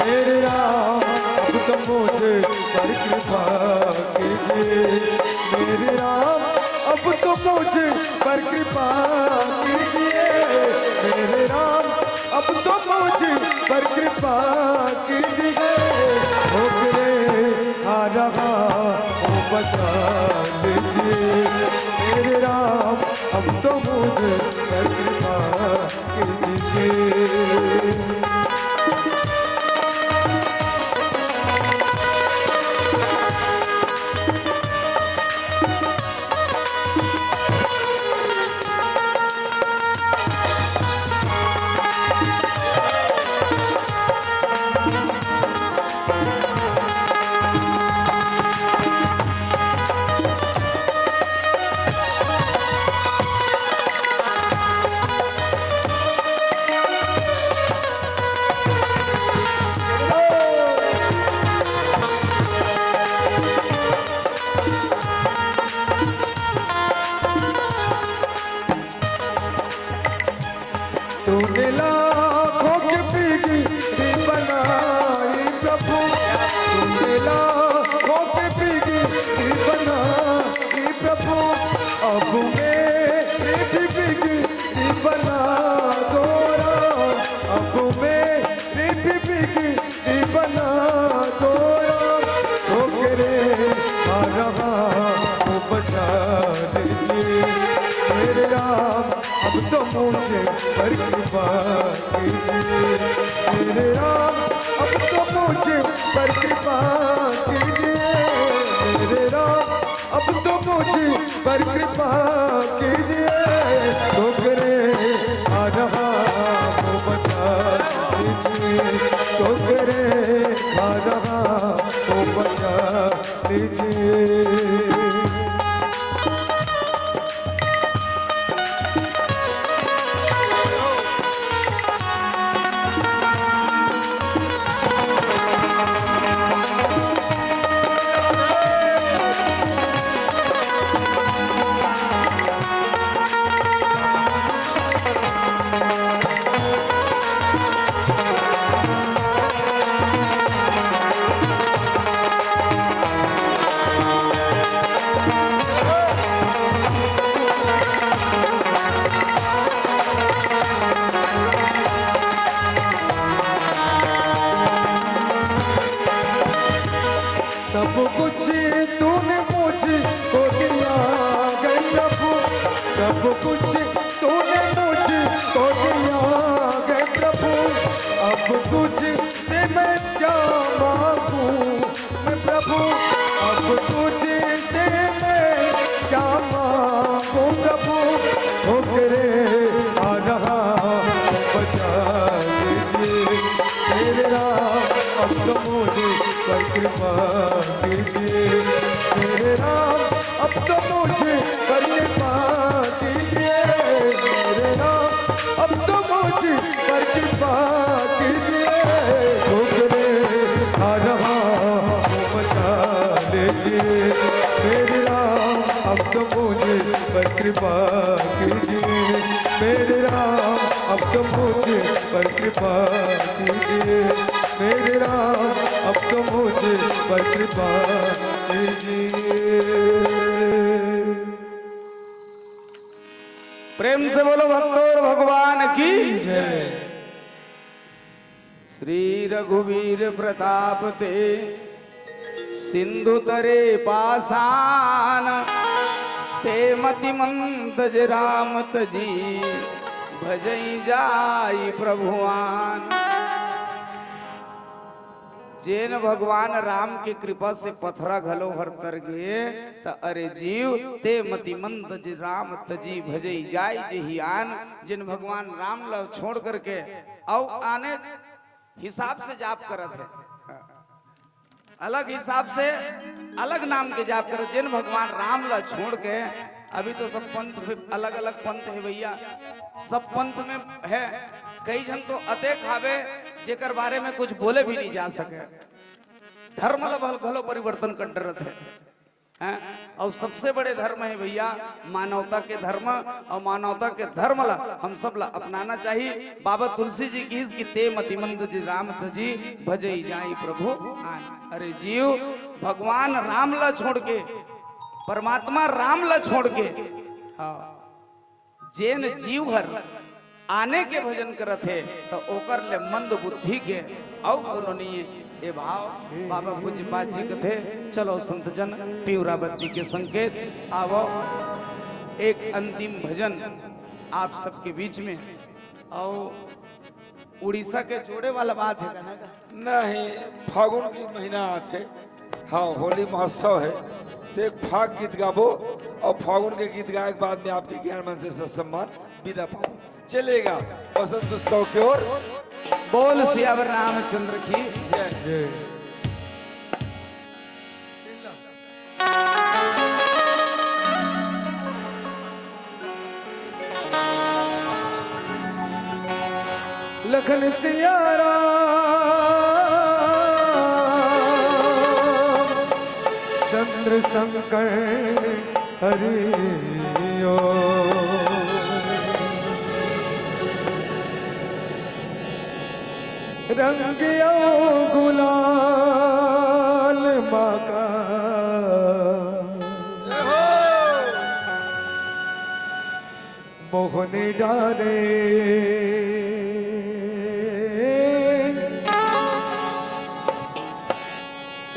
S1: मेरे राम अब तो मुझे पर कृपा कीजिए मेरे राम अब तो मुझे पर कृपा कीजिए मेरे राम अब तो मुझे पर कृपा कीजिए ठोकरे खा रहा वो बचा लीजिए मेरे राम अब तो मुझे पर कृपा कीजिए तूने लाखों की बिगड़ी बनाई प्रभु तूने लाखों की बिगड़ी बनाई प्रभु अब मेरी भी बिगड़ी बना दो राम अब मेरी भी बिगड़ी बना दो राम ठोकरे खा रहा वो बचा लीजिए मेरे राम अब तो मुझे पर कृपा कीजिए मेरे राम अब तो मुझे पर कृपा कीजिए मेरे राम अब तो मुझे पर कृपा कीजिए ठोकरे आ रहा वो बता कीजिए ठोकरे सब कुछ तूने मुझको दिया है प्रभु, सब कुछ तूने मुझको दिया है प्रभु, अब तुझसे मैं क्या मांगूं मैं प्रभु, अब तुझसे मैं क्या मांगूं प्रभु, ठोकरे आ रहा बचा लीजिए मेरे राम, अब तो मुझे पर कृपा कीजिए मेरे राम, अब तो मुझे पर कृपा कीजिए मेरे राम, अब तो मुझे पर कृपा कीजिए, ठोकरे आ रहा वो बचा लीजिए मेरे राम, अब तो मुझे पर कृपा कीजिए मेरे राम, अब तो मुझे पर कृपा कीजिए मेरे राम, अब तो मुझे पर कृपा कीजिए।
S3: प्रेम से बोलो भक्तों भगवान की
S1: जय।
S3: श्री रघुवीर प्रताप ते सिंधु तरे पासान, ते मति मंद राम तजी भजई जाई प्रभुआन। जेन भगवान राम की कृपा से पथरा घलो हर तर गए, त अरे जीव ते मति मंद राम तजी भजई जाय जही आन। जिन भगवान राम ल छोड़ करके और आने हिसाब से जाप करत है, अलग हिसाब से अलग नाम के जाप करत। जिन भगवान राम ला छोड़ के, अभी तो सब पंथ अलग अलग पंथ है भैया, सब पंथ में है, कई जन तो अते खावे जेकर बारे में कुछ बोले भी नहीं जा सके। धर्म भलो परिवर्तन कर डरत है, और सबसे बड़े धर्म है भैया मानवता के धर्म, और मानवता के धर्म ला हम सब ला अपनाना चाहिए। बाबा तुलसी जी की इसकी ते मतिमंद जी राम जी भजई जाई प्रभु आन। अरे जीव भगवान राम ला छोड़ के, परमात्मा राम ला छोड़ के, हाँ जेन जीव हर आने के भजन करत है, तो ओकर ले मंद बुद्धि के और कोनो नहीं ये भाव। बाबा पूज्यपाद जी कथे चलो संत जन पीवरावती के संकेत आवो, एक अंतिम भजन आप सबके बीच में। और उड़ीसा के जोड़े वाला बात है ना?
S2: नहीं, फागुन की महीना है, हाँ होली महोत्सव है, तो एक फाग गीत गाबो और फागुन के गीत गाए के बाद में आपके ज्ञान मन से सत्सम्मान विदा पाओ। चलेगा बसंत उत्सव की ओर।
S3: बोल सियावर रामचंद्र की
S2: जय
S1: जय। लखन सिया राम चंद्र शंकर हरि ओम। रंगियो गुलाल माका मोहन डारे,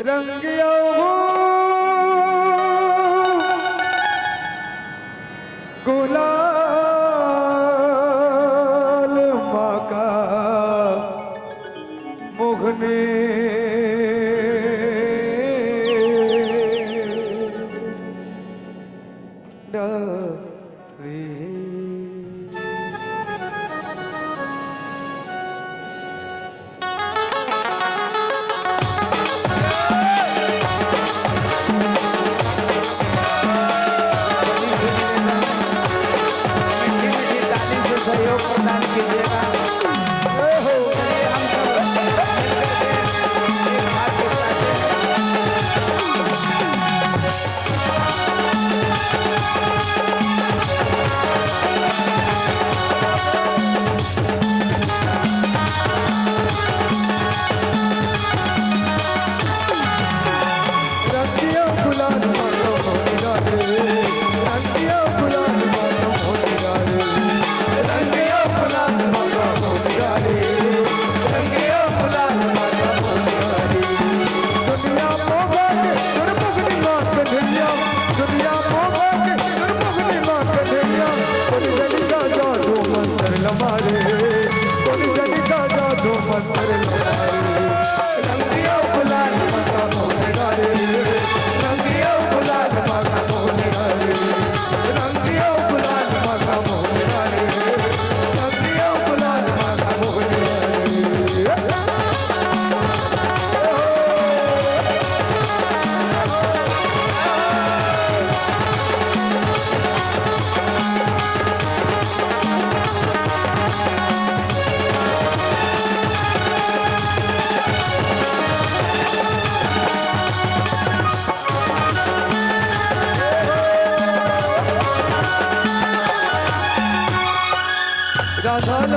S1: रंगियो गुलाल माका मोहने डारे।
S3: सहयोग प्रदान कीजिएगा। चलिए हम सब मिलकर के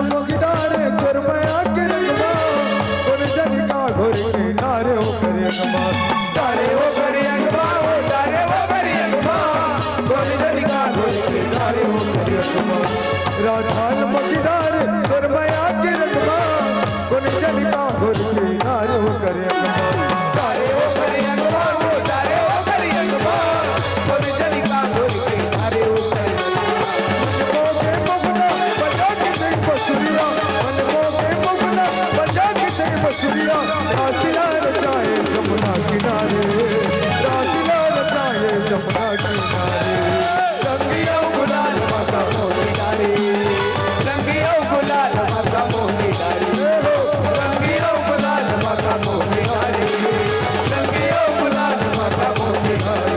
S1: मुगडारे गुरमया के रंगवा कोन जन का घोर के नारे हो करे अगवा तारे हो करे अगवा ओ तारे हो करे अगवा कोन जन का घोर के नारे हो करे अगवा राधान मुगडारे गुरमया के रंगवा कोन जन का घोर के नारे हो करे अगवा तारे हो करे अगवा ओ तारे हो करे अगवा कोन जन का घोर के नारे हो करे बसुरिया रासिला रचाए जमुना किनारे रासिला रचाए जमुना किनारे रंगिया गुलाल माता मोती डारे रंगिया गुलाल माता मोती डारे रंगिया गुलाल माता मोती डारे रंगिया गुलाल माता मोती डारे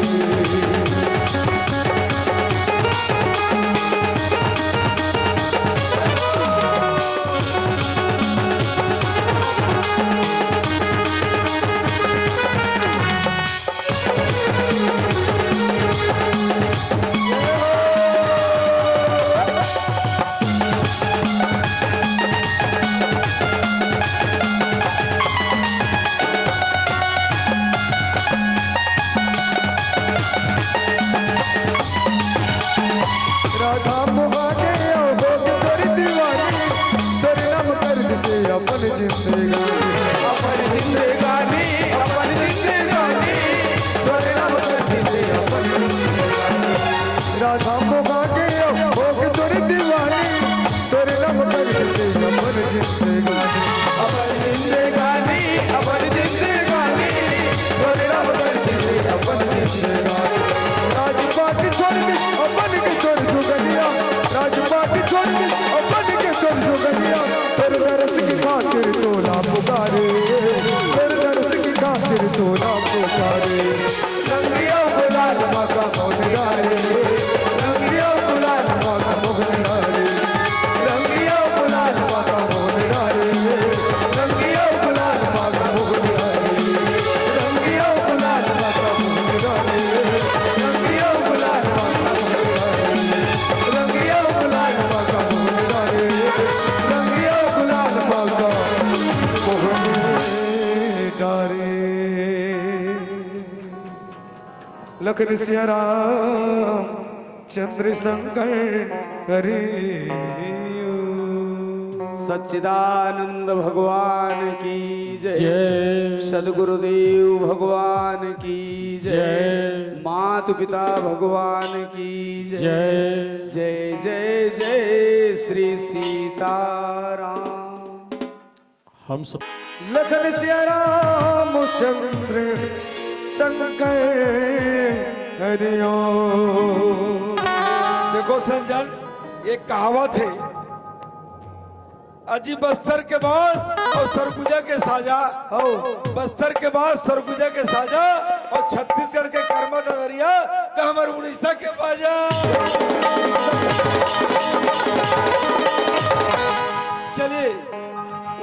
S1: राधा मुहाने हो गए तेरी दीवानी तेरे नाम कर से अपन जिंदगानी तेरे नाम कर से अपन जिंदगानी राधा मुहाने हो गए तेरी दीवानी तेरे नाम कर से अपन जिंदगानी तेरे नाम कर से अपन जिंदगानी राजपाट छोड़ के अपन के छोड़ जुगलिया राजपाट छोड़ के अपन के छोड़ जुगलिया तेरे दरस की खातिर तोला पुकारे तेरे दरस की खातिर तोला पुकारे रंगिया गुलाल माता मोहनारे रंगिया गुलाल माता मोहनारे रंगिया गुलाल माता मोहनारे रंगिया गुलाल माता मोहनारे रंगिया गुलाल माता मोहनारे लखन सिया राम चंद्र शंकर हरि
S3: सच्चिदानंद भगवान की जय सदगुरुदेव भगवान की जय माता पिता भगवान की जय जय जय जय श्री सीताराम।
S4: हम सब
S1: लखन सिया राम चंद्र शंकर हरिओ।
S2: देखो संजन, ये कहावत है, अजी बस्तर के बांस और सरगुजा के साजा, बस्तर के बांस सरगुजा के साजा और छत्तीसगढ़ के कर्मा दरिया तो हमारे उड़ीसा के बाजा। चलिए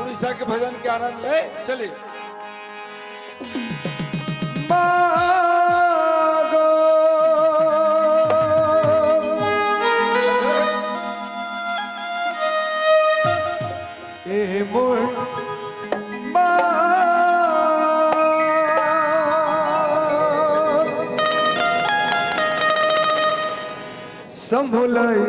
S2: उड़ीसा के भजन के आनंद ले चलिए।
S1: संभुलाई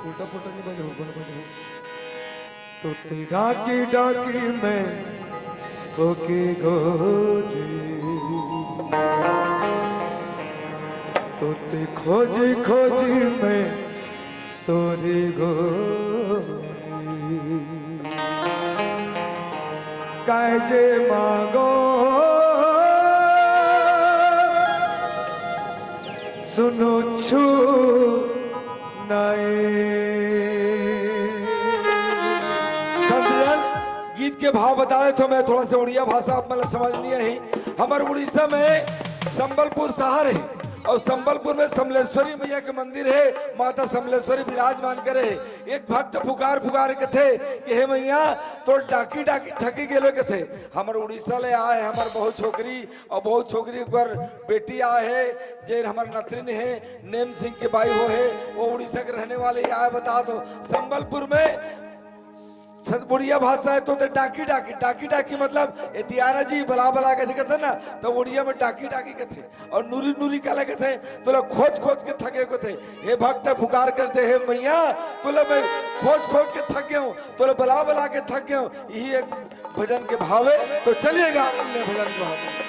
S1: उल्टा पुल्टा नहीं बजाओ, तो ते डाकी डाकी मैं ओके गोरी, तो ते खोजी खोजी मैं सोरी गोरी, काजे मांगो सुनो छू
S2: गीत के भाव बता दे तो मैं थोड़ा सा उड़िया भाषा मतलब समझ नहीं है। हमारे उड़ीसा में संबलपुर शहर है और संबलपुर में समलेश्वरी मैया के मंदिर है, माता समलेश्वरी विराजमान करे। एक भक्त पुकार पुकार के थे कि हे मैया तो डाकी डाकी थकी गेलो के थे। हमार उड़ीसा ले आए हमार बहुत छोकरी और बहुत छोकरी पर बेटी आए है जे हमार नतरिन है नेम सिंह के भाई हो है, वो उड़ीसा के रहने वाले ही आए। बता दो संबलपुर में बुढ़िया भाषा है तो डाकी डाकी डाकी डाकी मतलब एतियाना जी बला बला कैसे कहते ना, तो उड़िया में डाकी डाकी के थे। और नूरी नूरी काले के थे तो लोग खोज खोज के थके को थे। हे भक्त पुकार करते हे मैया तो लोग मैं खोज खोज के थक गया हूँ, तो लोग बला बला के थक गया हूँ। यही एक भजन के भाव है, तो चलिएगा अपने भजन के भाव में।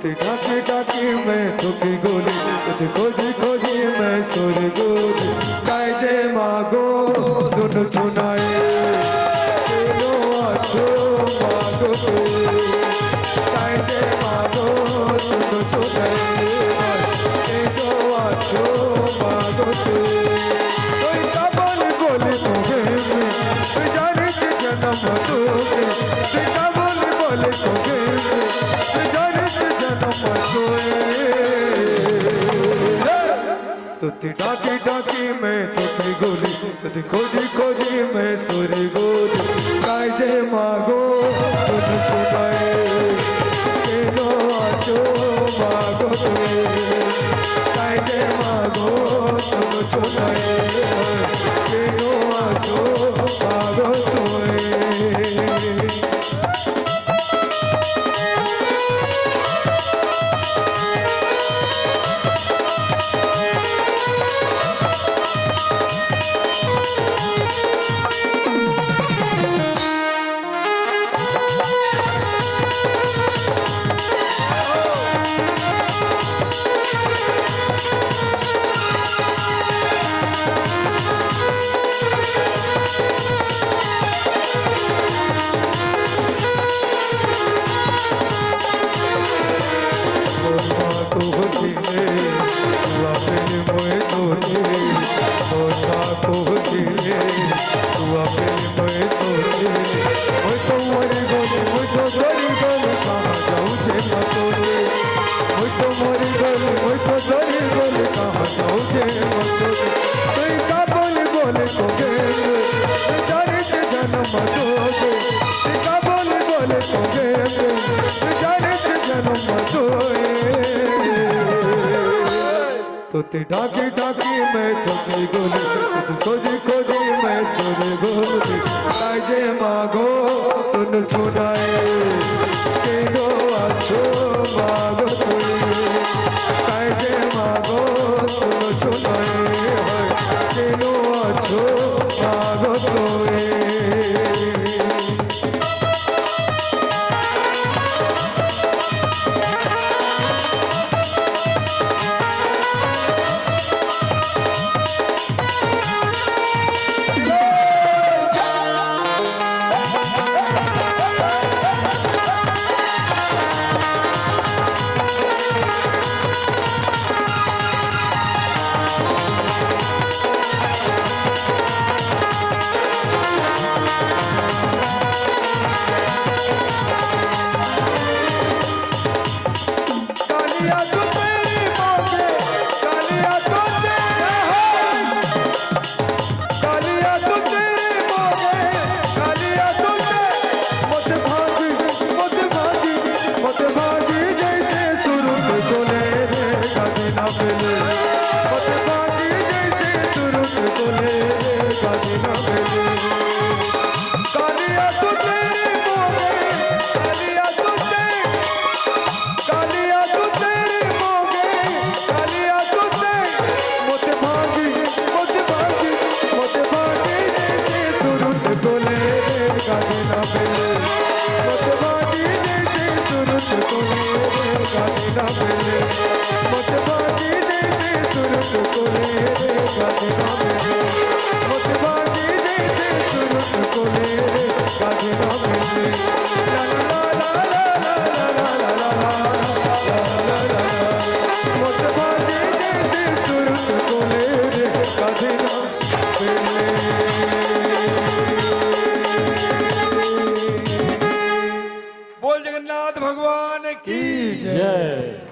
S1: डाकी डाकी मैं तुकी गोली खोजी खोजी मैं सुर गोली कायदे मागो सुन सुनाए तेरो आछो मागो कायदे मागो सुन सुनाए तेरो आछो मागो कोई कबल गोली तुम्हें जाने से जन्म दोगे कबल गोली तुम्हें तुती डाकी डाकी मैं तुती गोली तुती खोजी खोजी मैं सुरी गोली कायदे मागो सुन सुनाए तेनो आजो मागो तुए कायदे मागो सुन सुनाए तेनो आजो मागो तुए। तुती डाकी डाकी मैं तुकी गोली खोजी खोजी मैं सुन गोली कायदे मागो सुन सुनाए तेरो आछो मागो तुए कायदे मागो सुन सुनाए तेरो आछो मागो तुए।
S2: नाथ भगवान की
S1: की जय।
S4: जय